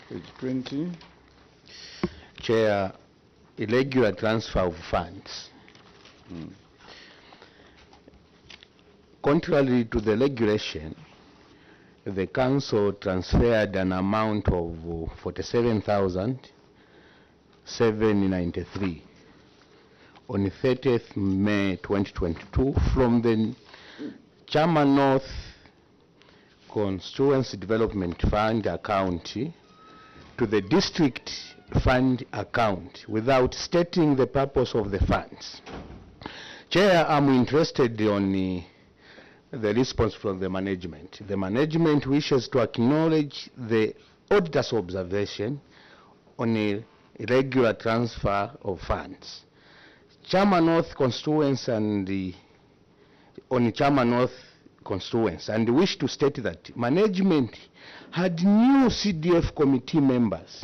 Page 20. Chair, irregular transfer of funds. Contrary to the regulation, the council transferred an amount of 47,793 on 30th May 2022 from the Chama North Constituency Development Fund account to the district fund account without stating the purpose of the funds. Chair, I'm interested on the response from the management. The management wishes to acknowledge the auditor's observation on a irregular transfer of funds. Chama North constituency and on Chama North constituency, and wish to state that management had new CDF committee members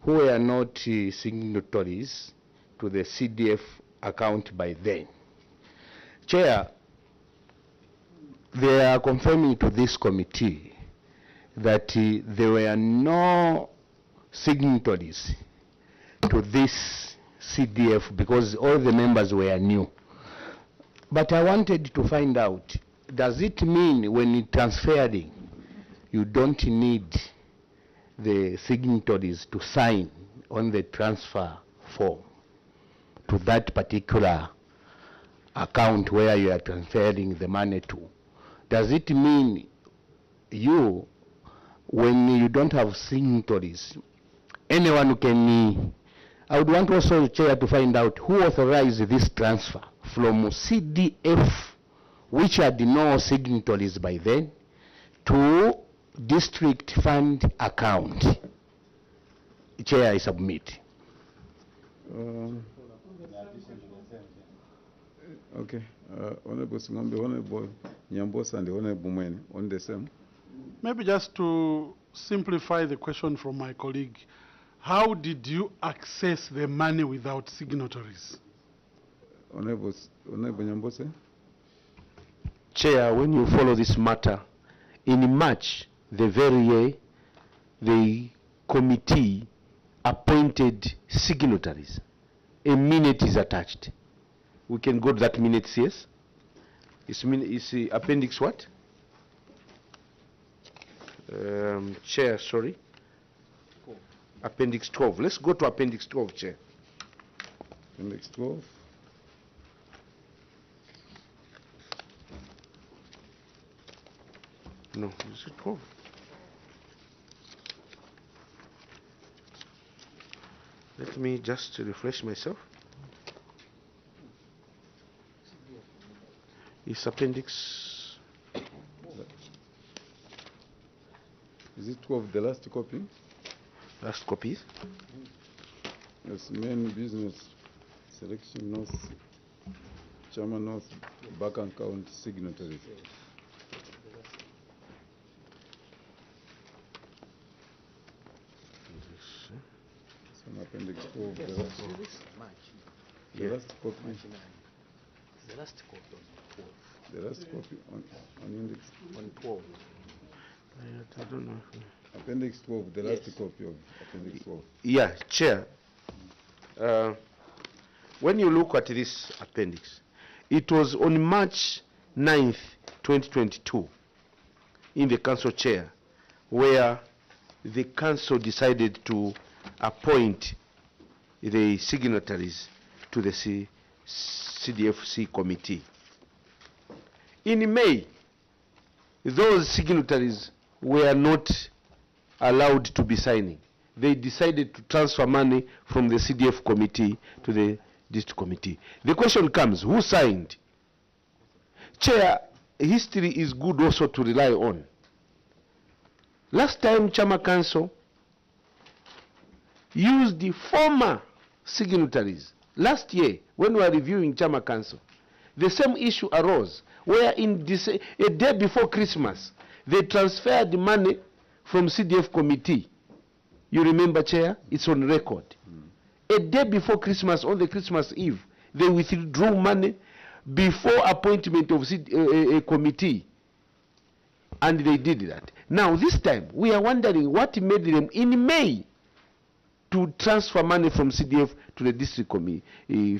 who were not signatories to the CDF account by then. Chair, they are confirming to this committee that there were no signatories to this CDF because all the members were new. But I wanted to find out, does it mean when transferring, you don't need the signatories to sign on the transfer form to that particular account where you are transferring the money to? Does it mean you, when you don't have signatories, anyone can, I would want also, Chair, to find out who authorized this transfer from CDF, which had no signatories by then, to district fund account. Chair, I submit. Okay. Honorable Singombe, Honorable Nyambosa, and Honorable Mwene on the same. Maybe just to simplify the question from my colleague, how did you access the money without signatories? Honorable Nyambosa. Chair, when you follow this matter, in March, the very year, the committee appointed signatories. A minute is attached. We can go to that minute, yes? It's appendix what? Chair, sorry. Appendix 12. Let's go to appendix 12, Chair. Appendix 12. No, is it 12? Let me just refresh myself. It's appendix. Is it 12, the last copy? Last copy. Yes, main business selection notes, chairman notes, bank account signatories. Some appendix 12, the last copy. The last copy. The last copy on 12. The last copy on index. On 12. I don't know. Appendix 12, the last copy of appendix 12. Yeah, Chair. When you look at this appendix, it was on March 9th, 2022, in the council chair, where the council decided to appoint the signatories to the CDFC committee. In May, those signatories were not allowed to be signing. They decided to transfer money from the CDF committee to the district committee. The question comes, who signed? Chair, history is good also to rely on. Last time Chama Council used the former signatories. Last year, when we were reviewing Chama Council, the same issue arose, where a day before Christmas, they transferred money from CDF committee. You remember, Chair? It's on record. A day before Christmas, on the Christmas Eve, they withdrew money before appointment of a committee. And they did that. Now, this time, we are wondering what made them in May to transfer money from CDF to the district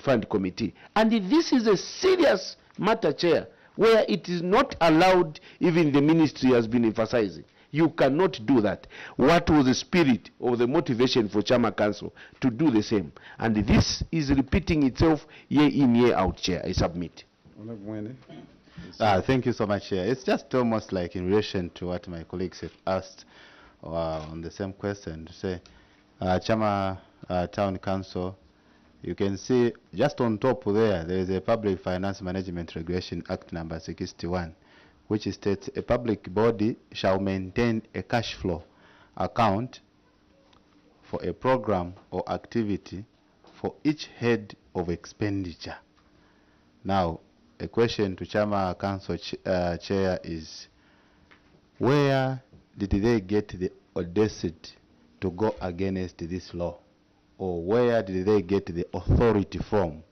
fund committee. And this is a serious matter, Chair, where it is not allowed, even the ministry has been emphasizing. You cannot do that. What was the spirit or the motivation for Chama Council to do the same? And this is repeating itself year in, year out, Chair. I submit. Thank you so much, Chair. It's just almost like in relation to what my colleagues have asked on the same question, to say, Chama Town Council, you can see just on top there is a Public Finance Management Regulation Act number 61, which states a public body shall maintain a cash flow account for a program or activity for each head of expenditure. Now, a question to Chama Council Chair is, where did they get the audacity to go against this law? Or where did they get the authority from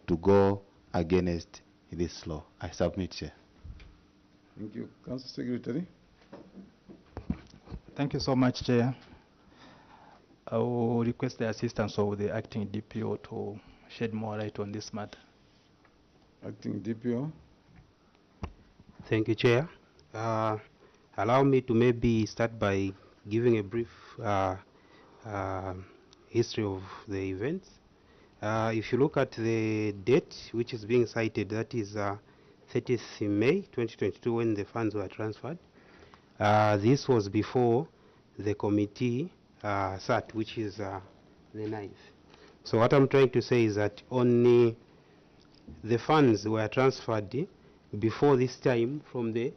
to go against this law? I submit, Chair. Thank you. Council Secretary. Thank you so much, Chair. I will request the assistance of the acting DPO to shed more light on this matter. Acting DPO. Thank you, Chair. Allow me to maybe start by giving a brief history of the events. If you look at the date which is being cited, that is 30th May 2022 when the funds were transferred. This was before the committee sat, which is the 9th. So what I'm trying to say is that only the funds were transferred before this time from the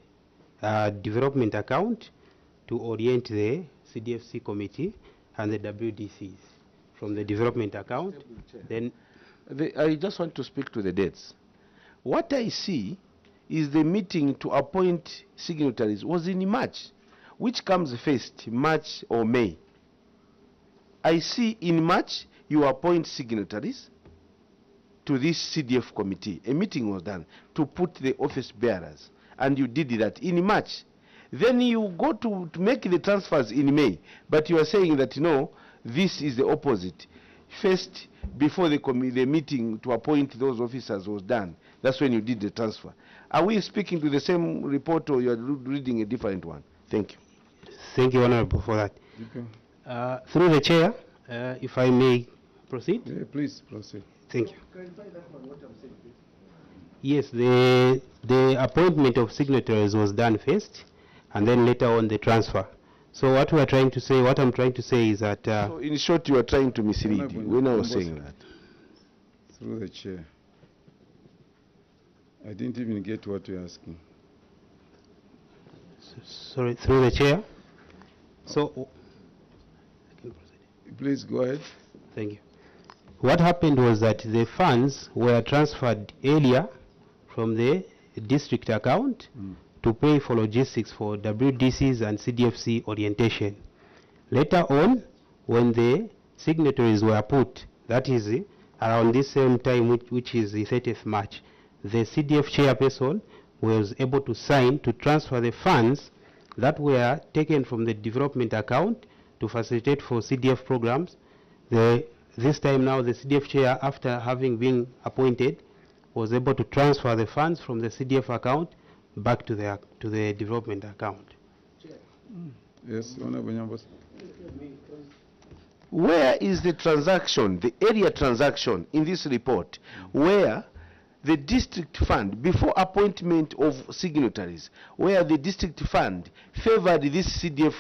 development account to orient the CDFC committee and the WDCs from the development account. Then I just want to speak to the dates. What I see is the meeting to appoint signatories was in March. Which comes first, March or May? I see in March you appoint signatories to this CDF committee. A meeting was done to put the office bearers, and you did that in March. Then you go to make the transfers in May, but you are saying that no, this is the opposite. First, before the meeting to appoint those officers was done, that's when you did the transfer. Are we speaking to the same report, or you are reading a different one? Thank you. thank you, Honorable, for that. DPO. Through the chair, if I may proceed. Yeah, please proceed. Thank you. Yes, the appointment of signatories was done first, and then later on the transfer. So what we are trying to say, what I'm trying to say is that. So in short, you are trying to mislead when I was saying that. Through the chair. I didn't even get what you're asking. Sorry, through the chair. So. Please go ahead. Thank you. What happened was that the funds were transferred earlier from the district account to pay for logistics for WDCs and CDFC orientation. Later on, when the signatories were put, that is around this same time, which is the 30th March, the CDF chairperson was able to sign to transfer the funds that were taken from the development account to facilitate for CDF programs. This time now, the CDF chair, after having been appointed, was able to transfer the funds from the CDF account back to the development account. Yes, Honorable Nyambos. Where is the transaction, the area transaction in this report, where the district fund, before appointment of signatories, where the district fund favored this CDF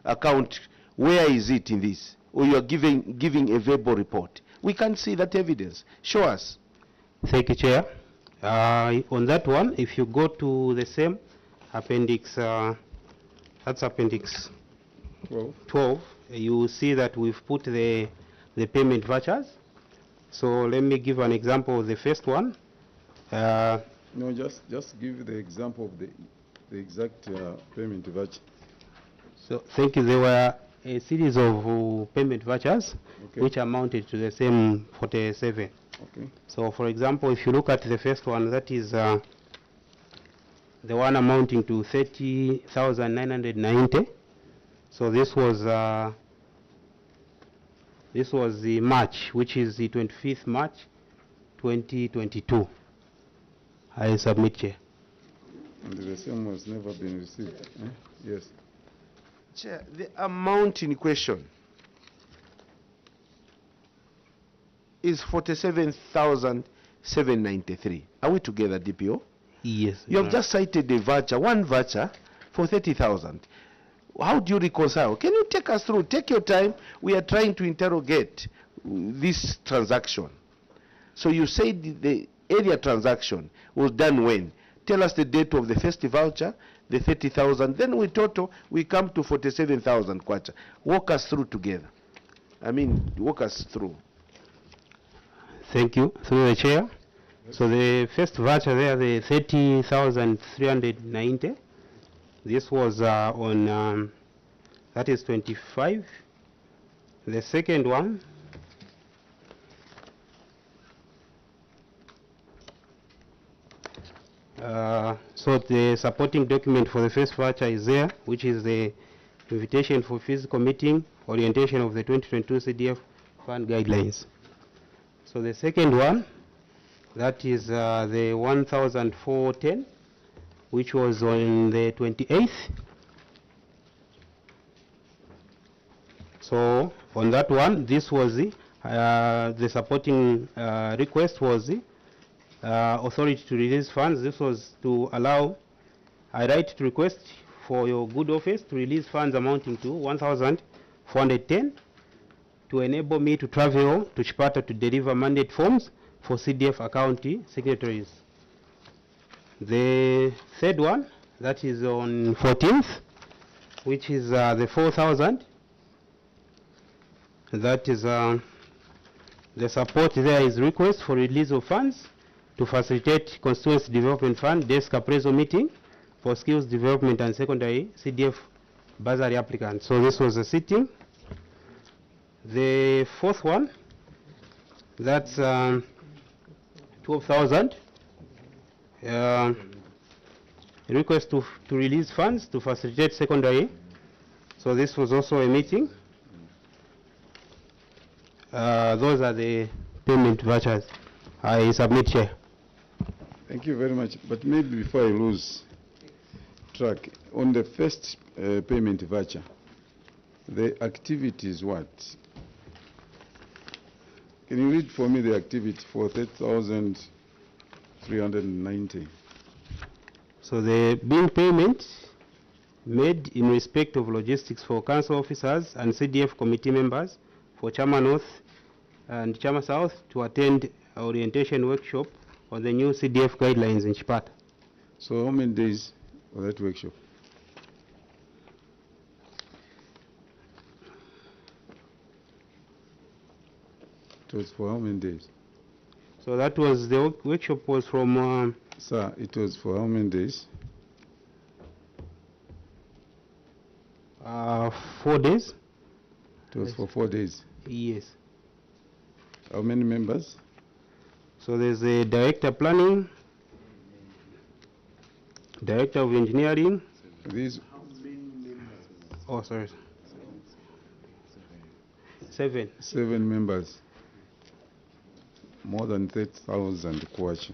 account? Where is it in this? Or you are giving a verbal report? We can't see that evidence. Show us. Thank you, Chair. On that one, if you go to the same appendix, that's appendix 12, you will see that we've put the payment vouchers. So let me give an example of the first one. No, just give the example of the exact payment voucher. So thank you. There were a series of payment vouchers, Okay. which amounted to the same 47. Okay. So for example, if you look at the first one, that is the one amounting to 30,990. So this was the March, which is the 25th March 2022. I submit, Chair. And the same has never been received. Yes. Chair, the amount in question is 47,793. Are we together, DPO? Yes. You have just cited the voucher, one voucher for 30,000. How do you reconcile? Can you take us through? Take your time. We are trying to interrogate this transaction. So you said the area transaction was done when? Tell us the date of the first voucher, the 30,000. Then we total, we come to 47,000 kwacha. Walk us through together. Walk us through. Thank you. Through the Chair. So the first voucher there, the 30,390. This was on, that is 25 The second one, so the supporting document for the first voucher is there, which is the invitation for physical meeting, orientation of the 2022 CDF fund guidelines. So the second one, that is the 1,410, which was on the 28th. So on that one, this was the supporting request was the authority to release funds. This was to allow a right to request for your good office to release funds amounting to 1,410 to enable me to travel to Chipata to deliver mandate forms for CDF account signatories. The third one, that is on 14th, which is the 4,000. That is the support there is request for release of funds to facilitate constituency development fund desk appraisal meeting for skills development and secondary CDF bursary applicants. So this was a sitting. The fourth one, that's 12,000. Request to release funds to facilitate secondary. So this was also a meeting. Those are the payment vouchers. I submit, Chair. Thank you very much. But maybe before I lose track, on the first payment voucher, the activity is what? Can you read for me the activity for 30,390? So the bill payment made in respect of logistics for council officers and CDF committee members for Chama North and Chama South to attend an orientation workshop on the new CDF guidelines in Chipata. So how many days for that workshop? It was for how many days? So that was, the workshop was from... Sir, it was for how many days? 4 days. It was for 4 days. Yes. How many members? So there's a director planning, director of engineering. These. Oh, sorry. 7. 7 members. More than 30,000 kwacha.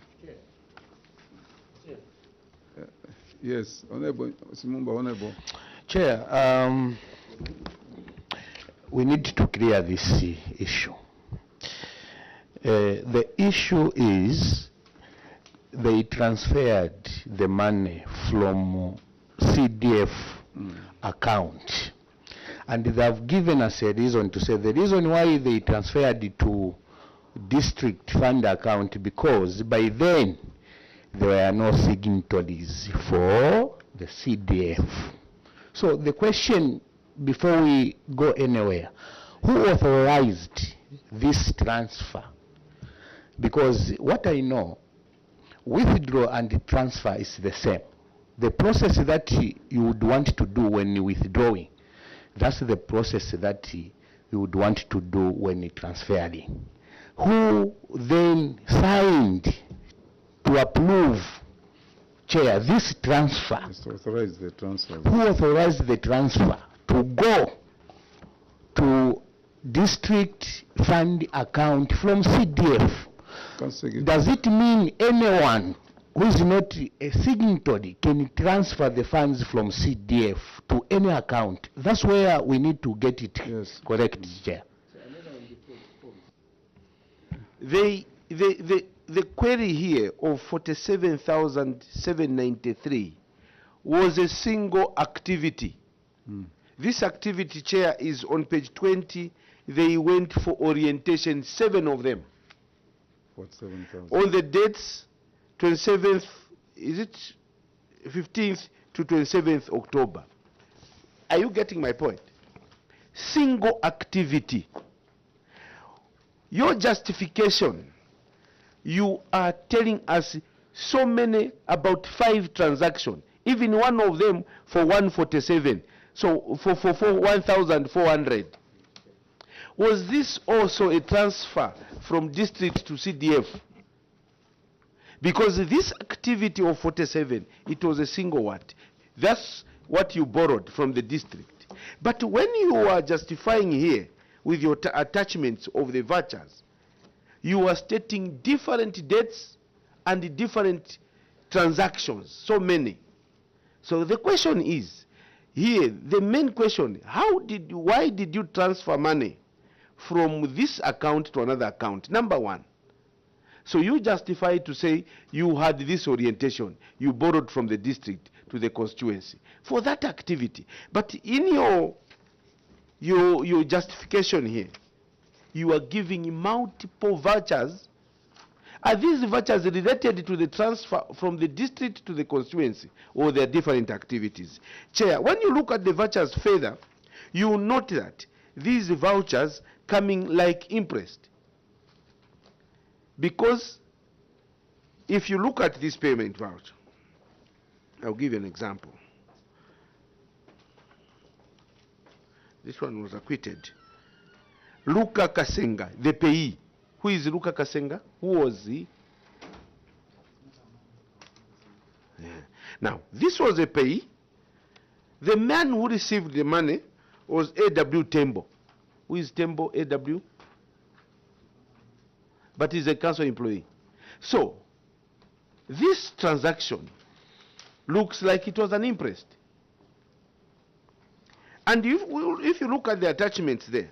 Yes, Honorable Simumba, Honorable. Chair, we need to clear this issue. The issue is they transferred the money from CDF account, and they have given us a reason to say the reason why they transferred it to district fund account because by then there were no signatories for the CDF. So the question before we go anywhere, who authorized this transfer? Because what I know, withdraw and transfer is the same. The process that you would want to do when withdrawing, that's the process that you would want to do when transferring. Who then signed to approve, Chair, this transfer? Just authorize the transfer. Who authorized the transfer to go to district fund account from CDF? Does it mean anyone who is not a signatory can transfer the funds from CDF to any account? That's where we need to get it correct, Chair. The query here of 47,793 was a single activity. This activity, Chair, is on page 20. They went for orientation, 7 of them. 47,000. On the dates, 27th, is it 15th to 27th October. Are you getting my point? Single activity. Your justification, you are telling us so many, about 5 transactions, even one of them for 147, so for 1,400. Was this also a transfer from district to CDF? Because this activity of 47, it was a single what? That's what you borrowed from the district. But when you are justifying here with your attachments of the vouchers, you are stating different dates and different transactions, so many. So the question is, here, the main question, why did you transfer money from this account to another account? Number one. So you justify to say you had this orientation, you borrowed from the district to the constituency for that activity. But in your justification here, you are giving multiple vouchers. Are these vouchers related to the transfer from the district to the constituency, or they are different activities? Chair, when you look at the vouchers further, you will note that these vouchers coming like interest. Because if you look at this payment voucher, I'll give you an example. This one was acquitted. Luka Kasenga, the payee. Who is Luka Kasenga? Who was he? Yeah. Now, this was a payee. The man who received the money was A.W. Tembo. Who is Tembo, A.W.? But he's a council employee. So, this transaction looks like it was an interest. And if you look at the attachments there,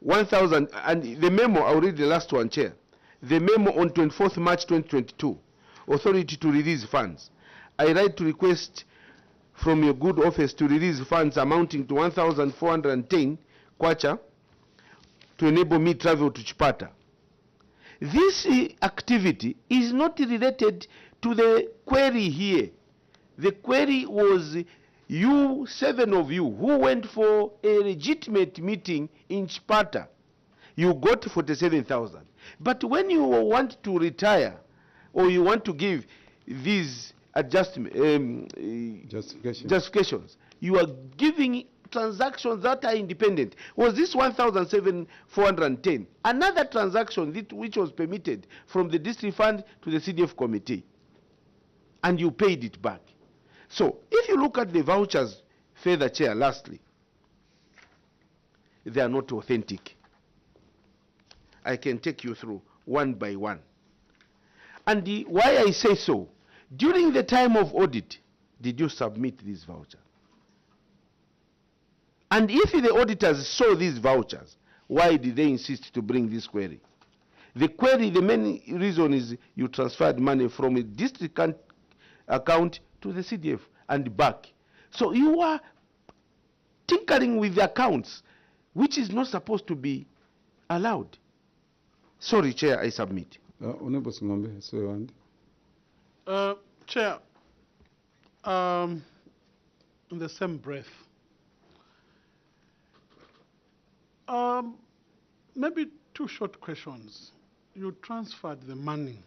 1,000, and the memo, I'll read the last one, Chair. The memo on 24th March 2022, authority to release funds. I write to request from your good office to release funds amounting to 1,410 kwacha to enable me travel to Chipata. This activity is not related to the query here. The query was you, 7 of you, who went for a legitimate meeting in Chipata. You got 47,000. But when you want to retire, or you want to give these justifications, you are giving transactions that are independent. Was this 1,410 another transaction which was permitted from the district fund to the CDF committee, and you paid it back? So if you look at the vouchers further, Chair, lastly, they are not authentic. I can take you through one by one. And why I say so, during the time of audit, did you submit these vouchers? And if the auditors saw these vouchers, why did they insist to bring this query? The query, the main reason is you transferred money from a district account to the CDF and back. So you are tinkering with the accounts, which is not supposed to be allowed. Sorry, Chair, I submit. Honorable Singombe, so you want? Chair, in the same breath, maybe 2 short questions. You transferred the money.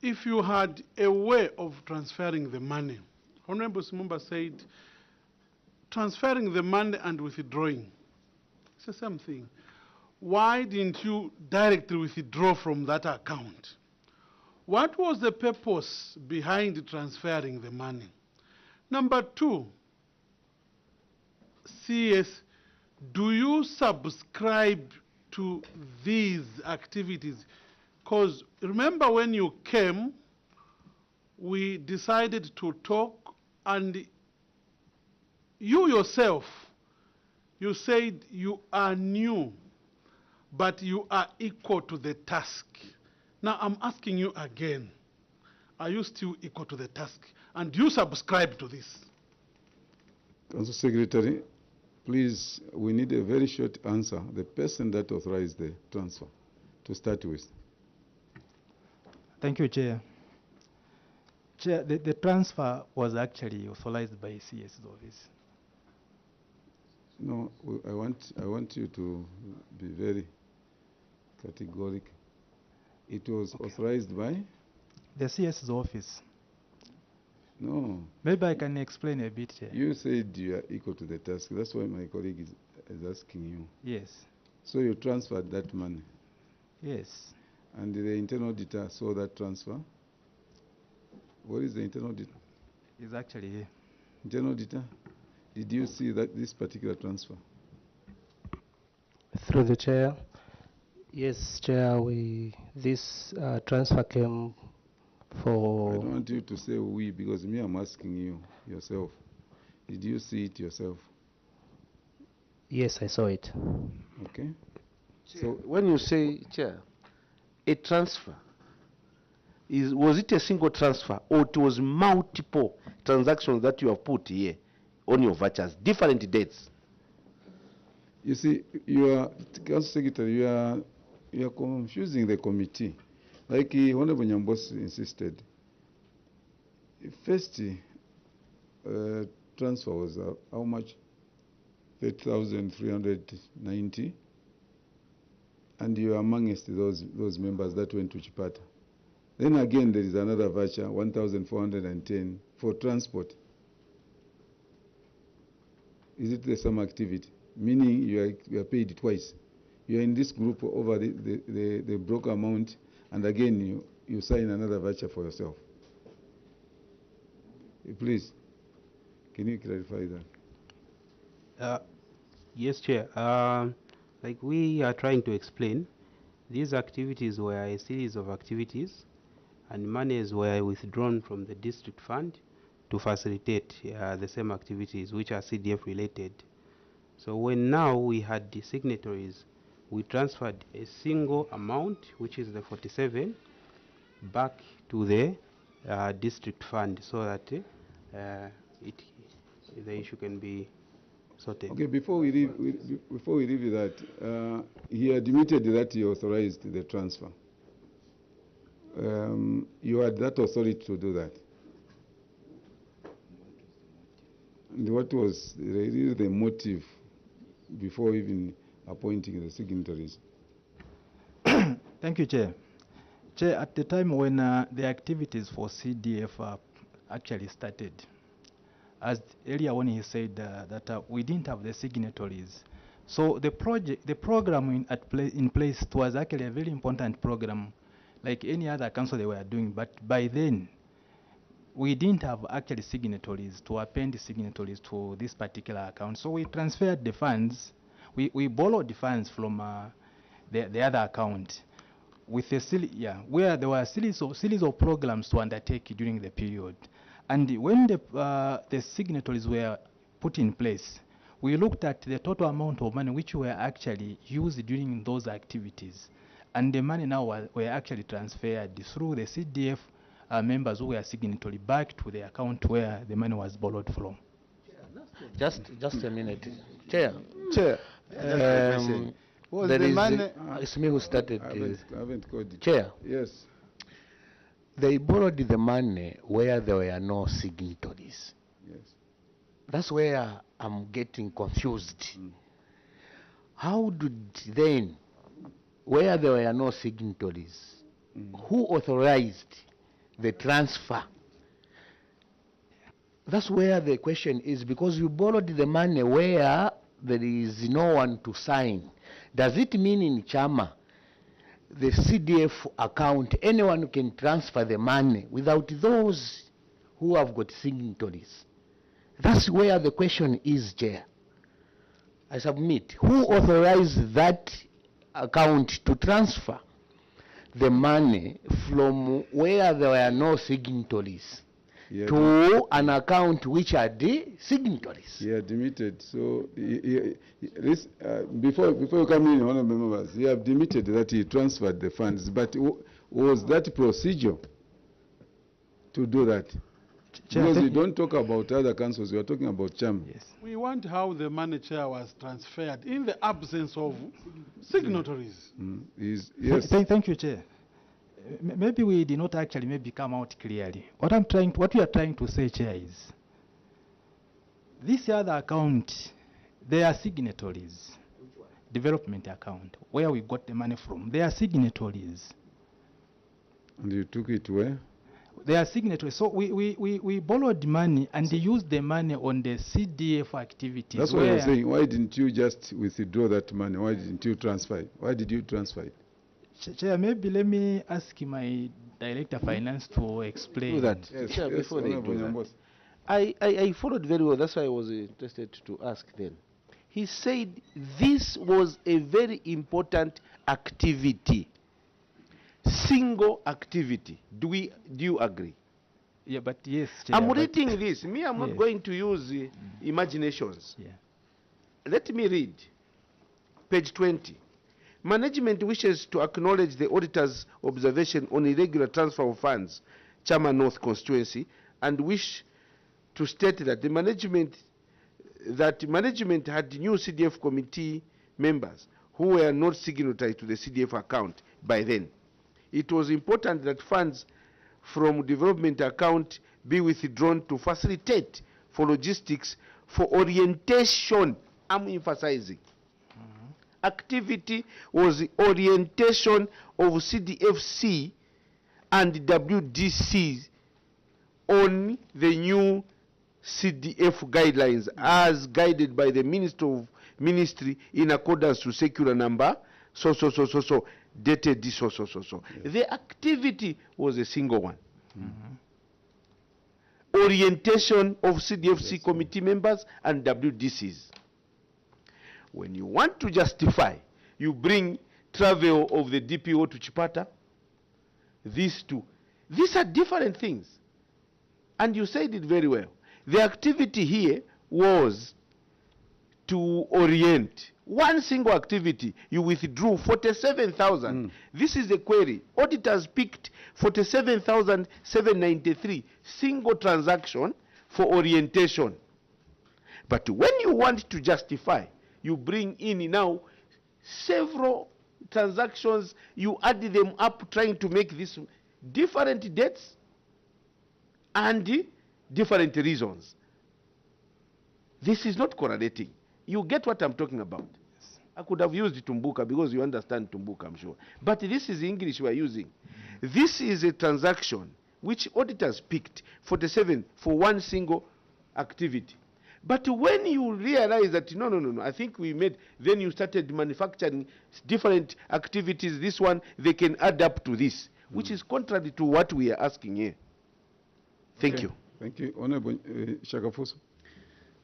If you had a way of transferring the money, Honorable Simumba said, transferring the money and withdrawing, it's the same thing. Why didn't you directly withdraw from that account? What was the purpose behind transferring the money? Number 2, CS, do you subscribe to these activities? Because remember when you came, we decided to talk, and you yourself, you said you are new, but you are equal to the task. Now I'm asking you again, are you still equal to the task? And do you subscribe to this? Council Secretary, please, we need a very short answer. The person that authorized the transfer, to start with. Thank you, Chair. Chair, the transfer was actually authorized by CS's office. No, I want you to be very categorical. It was authorized by? The CS's office. No. Maybe I can explain a bit, Chair. You said you are equal to the task. That's why my colleague is is asking you. Yes. So you transferred that money, Yes. and the internal auditor saw that transfer. What is the internal auditor? It's actually here. Internal auditor, did you see that this particular transfer? Through the chair. Yes, Chair, this transfer came I for... don't want you to say we, because me, I'm asking you yourself. Did you see it yourself? Yes, I saw it. Okay. So when you say, Chair, a transfer, was it a single transfer or it was multiple transactions that you have put here on your vouchers, different dates? You see, you are, Council Secretary, you are confusing the committee. Like Honorable Nyambos insisted, first transfer was how much? 30,390, and you are amongst those members that went to Chipata. Then again, there is another voucher, 1,410 for transport. Is it the same activity? Meaning you are paid twice. You are in this group over the broker amount, and again you sign another voucher for yourself. Please, can you clarify that? Yes, Chair. Like we are trying to explain, these activities were a series of activities, and monies were withdrawn from the district fund to facilitate the same activities which are CDF related. So when now we had the signatories, we transferred a single amount, which is the 47, back to the district fund so that the issue can be sorted. Okay, before we leave that, he admitted that he authorized the transfer. You had that authority to do that. And what was really the motive before even appointing the signatories? Thank you, Chair. Chair, at the time when the activities for CDF actually started, as earlier when he said that we didn't have the signatories, so the program in place was actually a very important program, like any other council they were doing. But by then, we didn't have actually signatories to append signatories to this particular account. So we transferred the funds. We borrowed the funds from the other account, with a where there were a series of programs to undertake during the period. And when the signatories were put in place, we looked at the total amount of money which were actually used during those activities, and the money now were actually transferred through the CDF members who were signatory back to the account where the money was borrowed from. Just a minute. Chair. Was there the is money... it's me who started. I haven't called it. Chair. Yes. They borrowed the money where there were no signatories. Yes. That's where I'm getting confused. How did then, where there were no signatories, who authorized the transfer? That's where the question is, because you borrowed the money where there is no one to sign. Does it mean in Chama, the CDF account, anyone can transfer the money without those who have got signatories? That's where the question is, Chair. I submit. Who authorized that account to transfer the money from where there were no signatories to an account which are the signatories? He admitted. So before you come in, honorable members, he admitted that he transferred the funds. But was that procedure to do that? Because you don't talk about other councils, you are talking about CHAM. Yes. We want how the money, Chair, was transferred in the absence of signatories. Yes. Thank you, Chair. Maybe we did not actually come out clearly. What we are trying to say, Chair, is this other account, they are signatories. Development account, where we got the money from, they are signatories. And you took it where? They are signatories. So we borrowed money and used the money on the CDF activities. That's what I was where- saying. Why didn't you just withdraw that money? Why didn't you transfer it? Why did you transfer it? Chair, maybe let me ask my Director of Finance to explain. Do that. Yes, Chair, yes, before they Honorable do that. Nyambos. I followed very well. That's why I was interested to ask then. He said this was a very important activity, single activity. Do you agree? Yeah, but yes, Chair, I'm but- reading this. Me, I'm not Yes. going to use imaginations. Yeah. Let me read. Page 20. Management wishes to acknowledge the auditor's observation on irregular transfer of funds, Chama North constituency, and wish to state that management had new CDF committee members who were not signatory to the CDF account by then. It was important that funds from development account be withdrawn to facilitate for logistics for orientation. I'm emphasizing. Activity was the orientation of CDFC and WDC on the new CDF guidelines as guided by the Ministry in accordance to circular number so dated this so. The activity was a single one. Orientation of CDFC committee members and WDCs. When you want to justify, you bring travel of the DPO to Chipata. These two. These are different things. And you said it very well. The activity here was to orient. One single activity, you withdrew 47,000. This is the query. Auditors picked 47,793 single transaction for orientation. But when you want to justify, you bring in now several transactions, you add them up trying to make this different dates and different reasons. This is not correlating. You get what I'm talking about. I could have used Tumbuka because you understand Tumbuka, I'm sure. But this is English we're using. This is a transaction which auditors picked 47 for one single activity. But when you realize that, no, I think we made, then you started manufacturing different activities. This one, they can add up to this, which is contrary to what we are asking here. Thank you. Thank you. Honorable Shakafuso.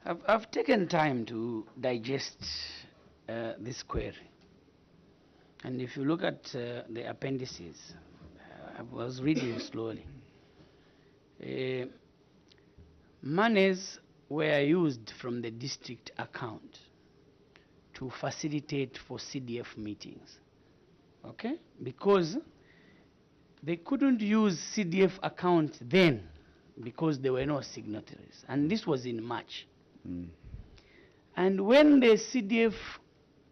I've taken time to digest this query. And if you look at the appendices, I was reading slowly. Monies were used from the district account to facilitate for CDF meetings. Okay? Because they couldn't use CDF account then because there were no signatories. And this was in March. And when the CDF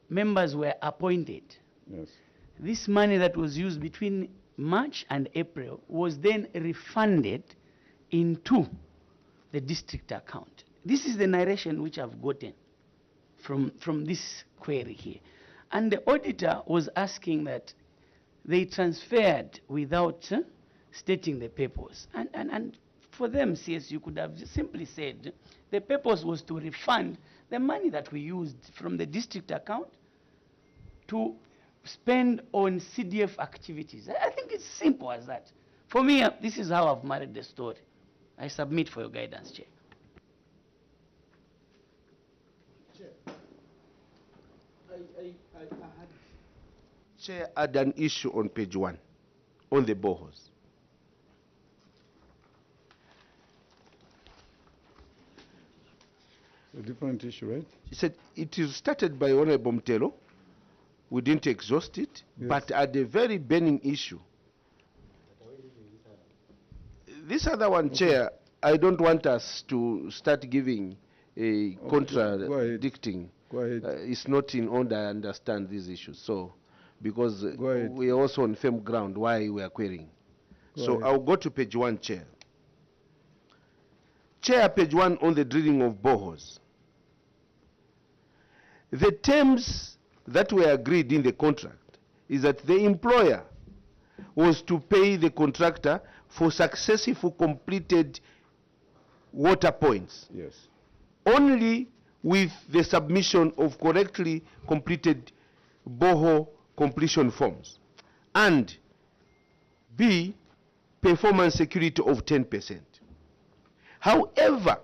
members were appointed, this money that was used between March and April was then refunded into the district account. This is the narration which I've gotten from this query here. And the auditor was asking that they transferred without stating the purpose. And for them, CS, you could have simply said the purpose was to refund the money that we used from the district account to spend on CDF activities. I think it's simple as that. For me, this is how I've married the story. I submit for your guidance, Chair. Chair had an issue on page 1, on the boreholes. A different issue, right? He said it is started by Honorable Mtelo. We didn't exhaust it, but at a very burning issue. This other one, Chair, I don't want us to start giving a contradicting. Go ahead. It's not in order, I understand these issues. So, because we are also on firm ground why we are querying. So ahead. I'll go to page 1, Chair. Chair, page 1 on the drilling of boreholes. The terms that were agreed in the contract is that the employer was to pay the contractor for successful completed water points Yes. only with the submission of correctly completed borehole completion forms, and B, performance security of 10%. However,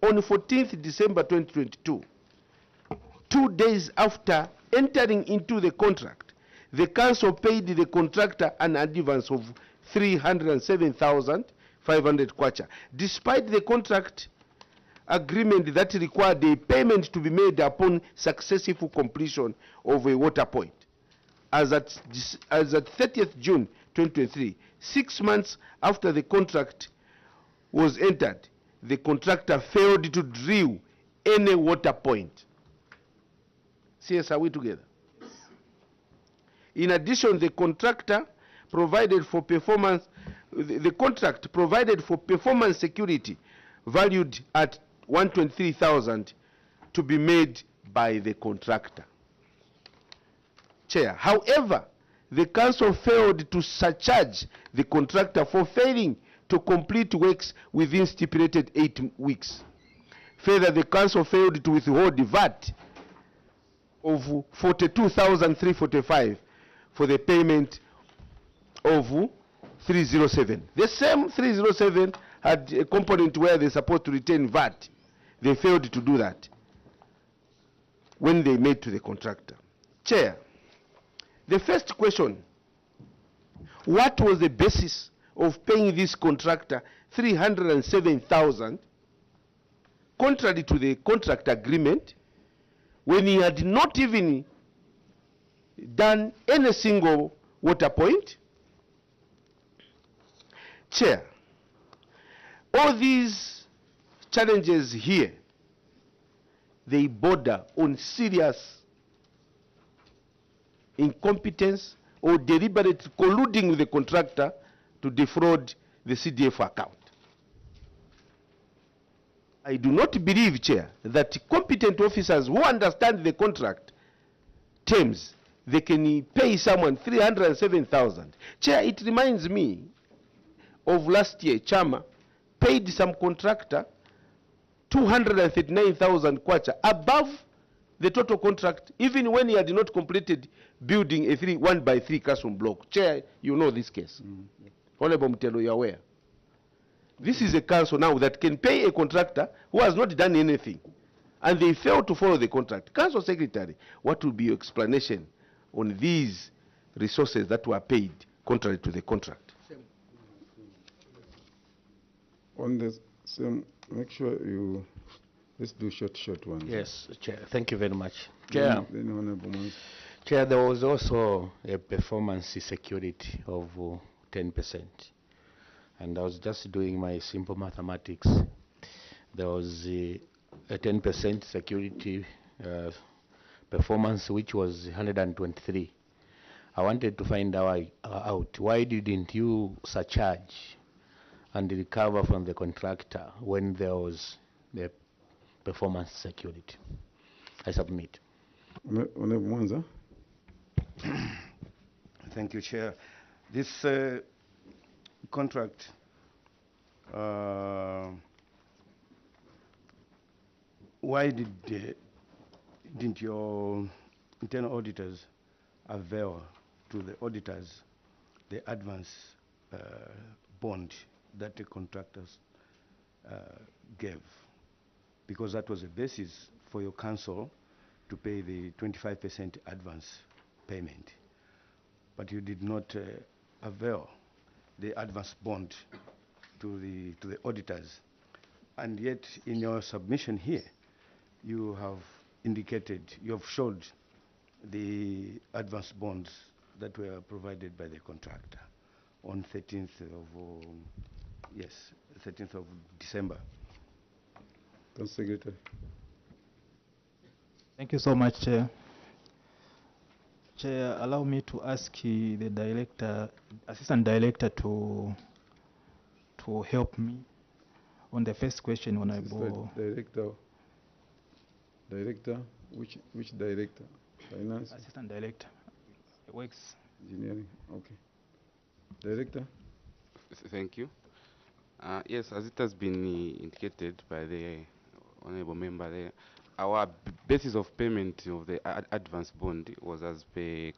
on 14th December 2022, 2 days after entering into the contract, the council paid the contractor an advance of 307,500 kwacha, despite the contract agreement that required a payment to be made upon successful completion of a water point. As at 30th June 2023, 6 months after the contract was entered, the contractor failed to drill any water point. CS, are we together? Yes. In addition, the contractor provided for performance, the contract provided for performance security valued at 123,000 to be made by the contractor. Chair, however, the council failed to surcharge the contractor for failing to complete works within stipulated 8 weeks. Further, the council failed to withhold the VAT of 42,345 for the payment of 307. The same 307 had a component where they're supposed to retain VAT. They failed to do that when they made to the contractor. Chair, the first question, what was the basis of paying this contractor 307,000 contrary to the contract agreement when he had not even done any single water point? Chair, all these challenges here, they border on serious incompetence or deliberate colluding with the contractor to defraud the CDF account. I do not believe, Chair, that competent officers who understand the contract terms, they can pay someone 307,000. Chair, it reminds me of last year, Chama paid some contractor 239,000 kwacha above the total contract, even when he had not completed building a 1-by-3 classroom block. Chair, you know this case. Honorable Mutelo, you are aware. This is a council now that can pay a contractor who has not done anything, and they fail to follow the contract. Council Secretary, what will be your explanation on these resources that were paid contrary to the contract? On the same, make sure you, let's do short ones. Yes, Chair. Thank you very much. Chair, Then Honorable Mwanza. Chair, there was also a performance security of 10%. And I was just doing my simple mathematics. There was a 10% security performance, which was 123. I wanted to find out why didn't you surcharge and recover from the contractor when there was the performance security? I submit. Honorable Mwanza. Thank you, Chair. This contract why didn't your internal auditors avail to the auditors the advance bond that the contractors gave? Because that was the basis for your council to pay the 25% advance payment. But you did not avail the advance bond to the auditors. And yet in your submission here, you have indicated, you have showed the advance bonds that were provided by the contractor on 13th of, yes, 13th of December. Council Secretary. Thank you so much, Chair. Chair, allow me to ask the director, assistant director, to help me on the first question. Honorable Director, which director? Finance? Assistant director, works. Engineering, okay. Director? Thank you. Yes, as it has been indicated by the honorable member there, our basis of payment of the advance bond was as per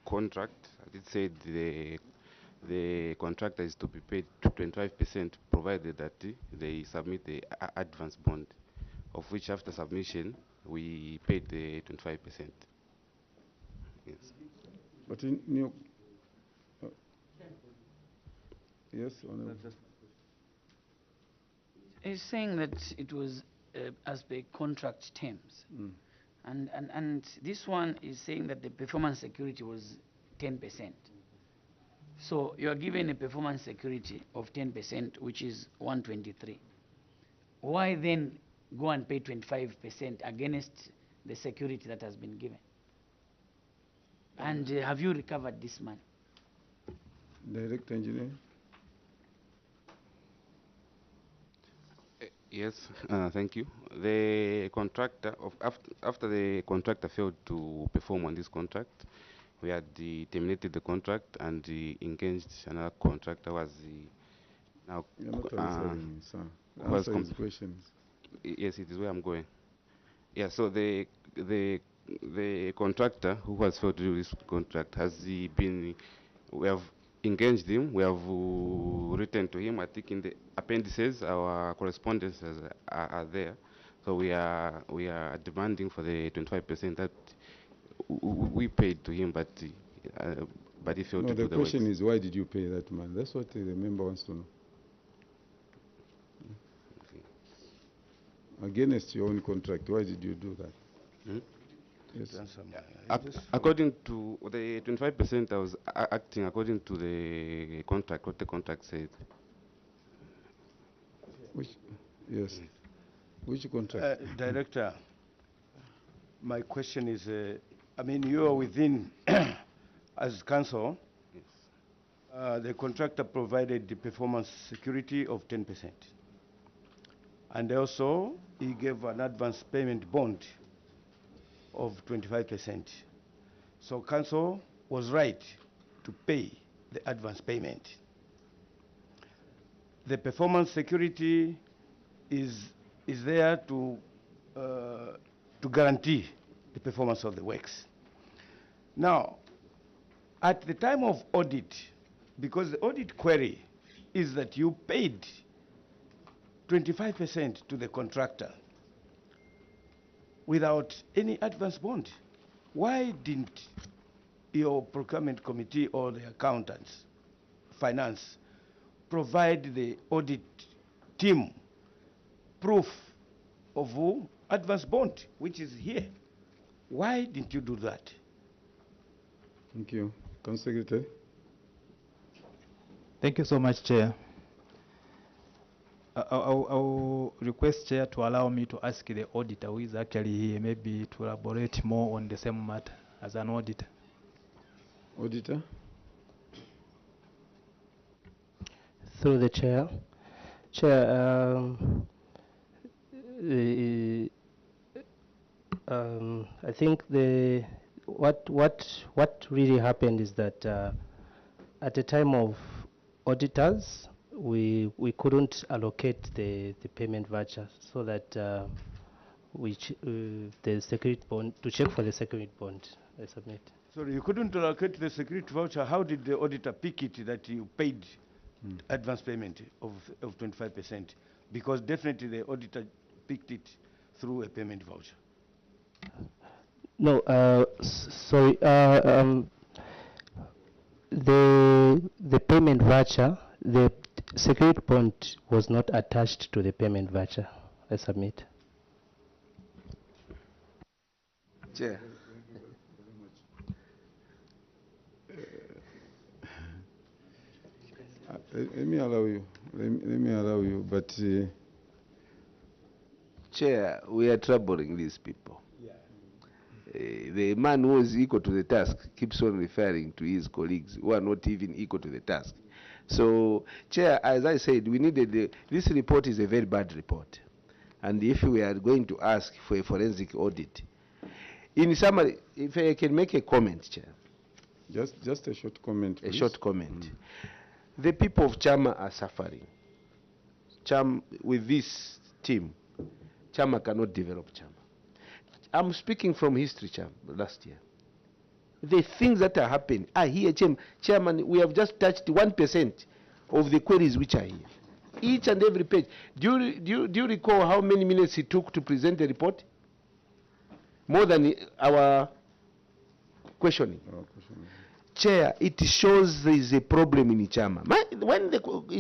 contract. As it said, the contractor is to be paid 25%, provided that they submit the advance bond, of which after submission we paid the 25%. Yes. But in your yes, Honorable. He's saying that it was as per contract terms. And this one is saying that the performance security was 10%. So you are given a performance security of 10%, which is 123. Why then go and pay 25% against the security that has been given? And have you recovered this money? Director Engineer. Yes, thank you. The contractor, after the contractor failed to perform on this contract, we had terminated the contract and engaged another contractor. Was now You're not answering, sir. was Answer his questions. Yes, it is where I'm going. Yeah, so the contractor who has failed to do this contract has been. We have engaged him. We have written to him. I think in the appendices our correspondences are there. So we are demanding for the 25% that we paid to him, but he failed to do the the question works. is, why did you pay that man? That's what the member wants to know. Against your own contract, why did you do that? Yes. According to the 25%, I was acting according to the contract, what the contract said. Yes. Which contract? Director, my question is, I mean, you are within, as council, the contractor provided the performance security of 10%. And also, he gave an advance payment bond of 25%. So council was right to pay the advance payment. The performance security is there to guarantee the performance of the works. Now, at the time of audit, because the audit query is that you paid 25% to the contractor without any advance bond. Why didn't your procurement committee or the accountants, finance, provide the audit team proof of advance bond, which is here? Why didn't you do that? Thank you. Council Secretary. Thank you so much, Chair. I'll request Chair to allow me to ask the auditor who is actually here, maybe to elaborate more on the same matter as an auditor. Auditor. Through the chair. Chair, I think what really happened is that at the time of auditors, we couldn't allocate the payment voucher, so that the security bond, to check for the security bond, I submit. Sorry, you couldn't allocate the security voucher. How did the auditor pick it that you paid advance payment of 25%? Because definitely the auditor picked it through a payment voucher. No, sorry. The payment voucher, the security bond was not attached to the payment voucher. I submit. Chair. Let me allow you. Let me allow you, but Chair, we are troubling these people. The man who is equal to the task keeps on referring to his colleagues who are not even equal to the task. So, Chair, as I said, we needed this report is a very bad report. And if we are going to ask for a forensic audit, in summary, if I can make a comment, Chair. Just a short comment, please. A short comment. The people of Chama are suffering. With this team, Chama cannot develop Chama. I'm speaking from history, last year. The things that are happening are here, Chairman. We have just touched 1% of the queries which are here. Each and every page. Do you recall how many minutes it took to present the report? More than our questioning. Chair, it shows there is a problem in Chama.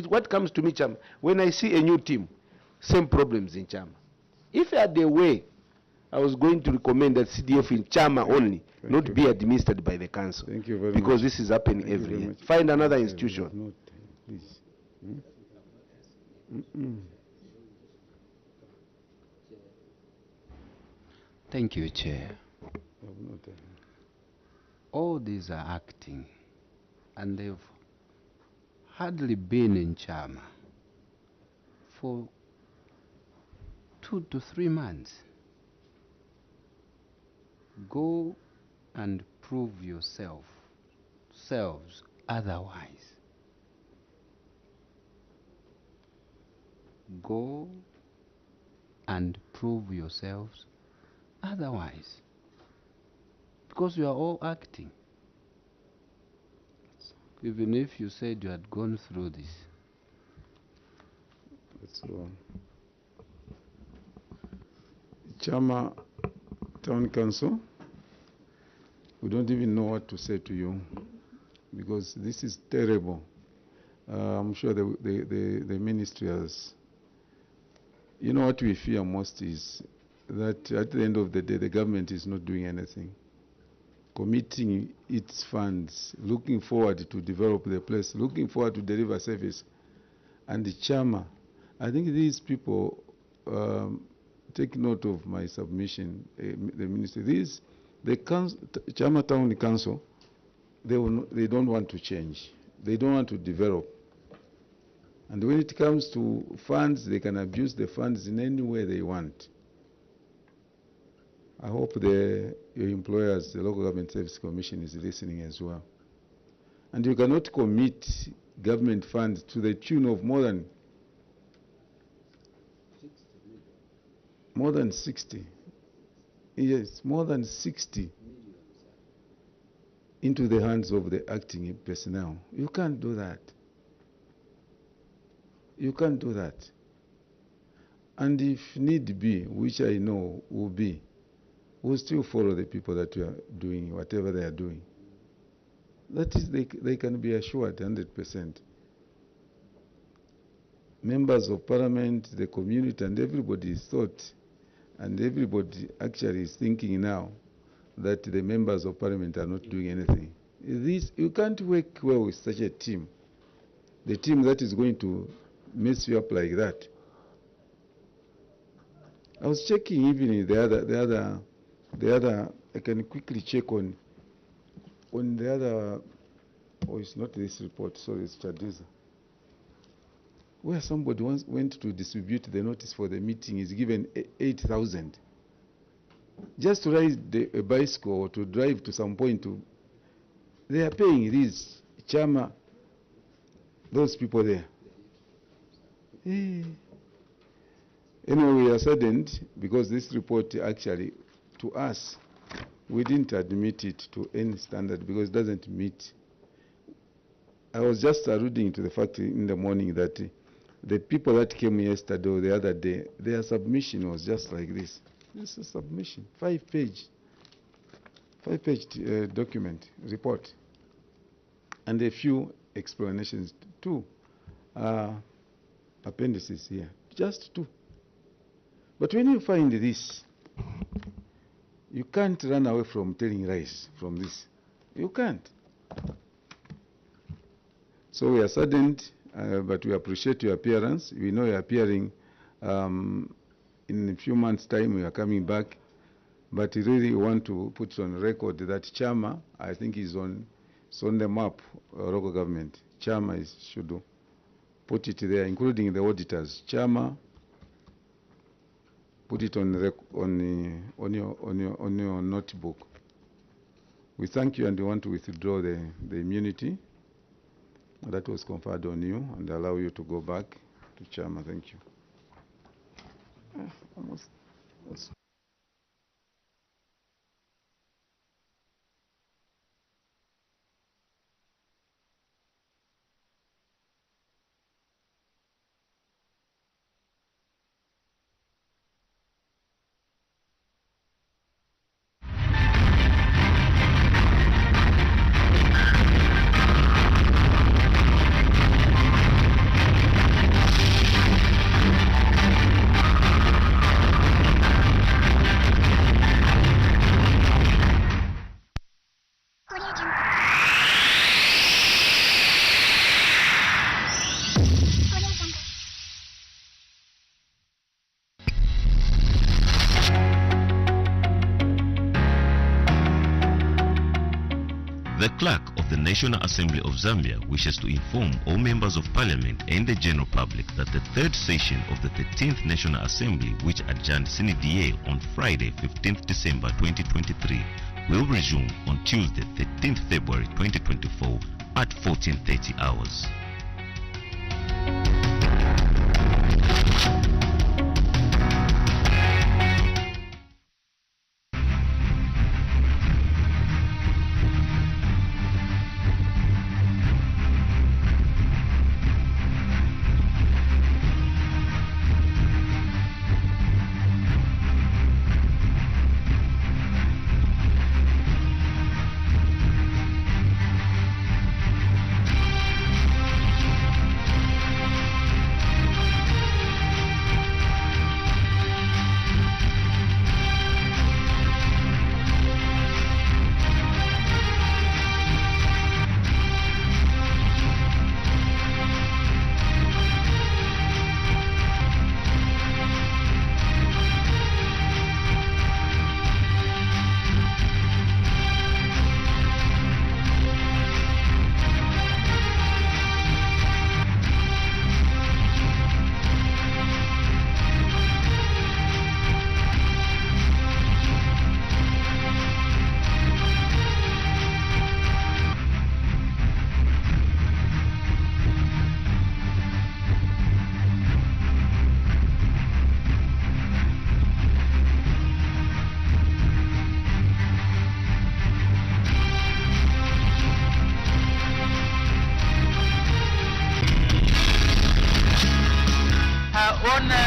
What comes to me, Chama, when I see a new team, same problems in Chama. If I had a way, I was going to recommend that CDF in Chama only, not be administered by the council. Thank you very because much. this is happening Thank you every very year. much. Find another institution. Please. Thank you, Chair. All these are acting, and they've hardly been in Chama for 2 to 3 months. Go and prove yourselves otherwise. Go and prove yourselves otherwise. Because you are all acting. Even if you said you had gone through this. Let's go on. Chama Town Council, we don't even know what to say to you because this is terrible. I'm sure the ministry has. You know what we fear most is that at the end of the day, the government is not doing anything. Committing its funds, looking forward to develop the place, looking forward to deliver service. And the Chama, I think these people, take note of my submission, the ministry. The Chama Town Council, they don't want to change. They don't want to develop. And when it comes to funds, they can abuse the funds in any way they want. I hope your employers, the Local Government Service Commission, is listening as well. And you cannot commit government funds to the tune of more than 60. Yes, more than 60 into the hands of the acting personnel. You can't do that. You can't do that. And if need be, which I know will be, we'll still follow the people that we are doing whatever they are doing. That is, they can be assured 100%. Members of parliament, the community, and everybody thought, and everybody actually is thinking now that the members of parliament are not doing anything. You can't work well with such a team. The team that is going to mess you up like that. I was checking even the other. I can quickly check on the other. Oh, it's not this report. Sorry, it's Chadiza. Where somebody once went to distribute the notice for the meeting is given 8,000. Just to ride a bicycle or to drive to some point they are paying these Chama, those people there. Anyway, we are saddened because this report actually, to us, we didn't admit it to any standard because it doesn't meet. I was just alluding to the fact in the morning that the people that came yesterday or the other day, their submission was just like this. This is a submission, 5-page document, report, and a few explanations, 2 appendices here, just 2. But when you find this, you can't run away from telling lies from this. You can't. So we are saddened, but we appreciate your appearance. We know you're appearing in a few months' time. We are coming back. But we really want to put on record that Chama, I think, is on the map, local government. Chama should put it there, including the auditors. Chama, put it on your notebook. We thank you and we want to withdraw the immunity. that was conferred on you and allow you to go back to Chairman. Thank you. The Clerk of the National Assembly of Zambia wishes to inform all members of Parliament and the general public that the third session of the 13th National Assembly, which adjourned CNDA on Friday, 15th December 2023, will resume on Tuesday, 13th February 2024 at 14:30 hours.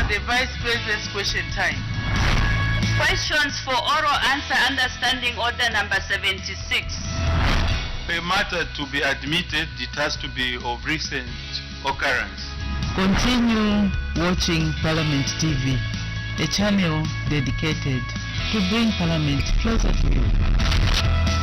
The Vice President's question time. Questions for oral answer understanding order number 76. For a matter to be admitted, it has to be of recent occurrence. Continue watching Parliament TV, a channel dedicated to bring Parliament closer to you.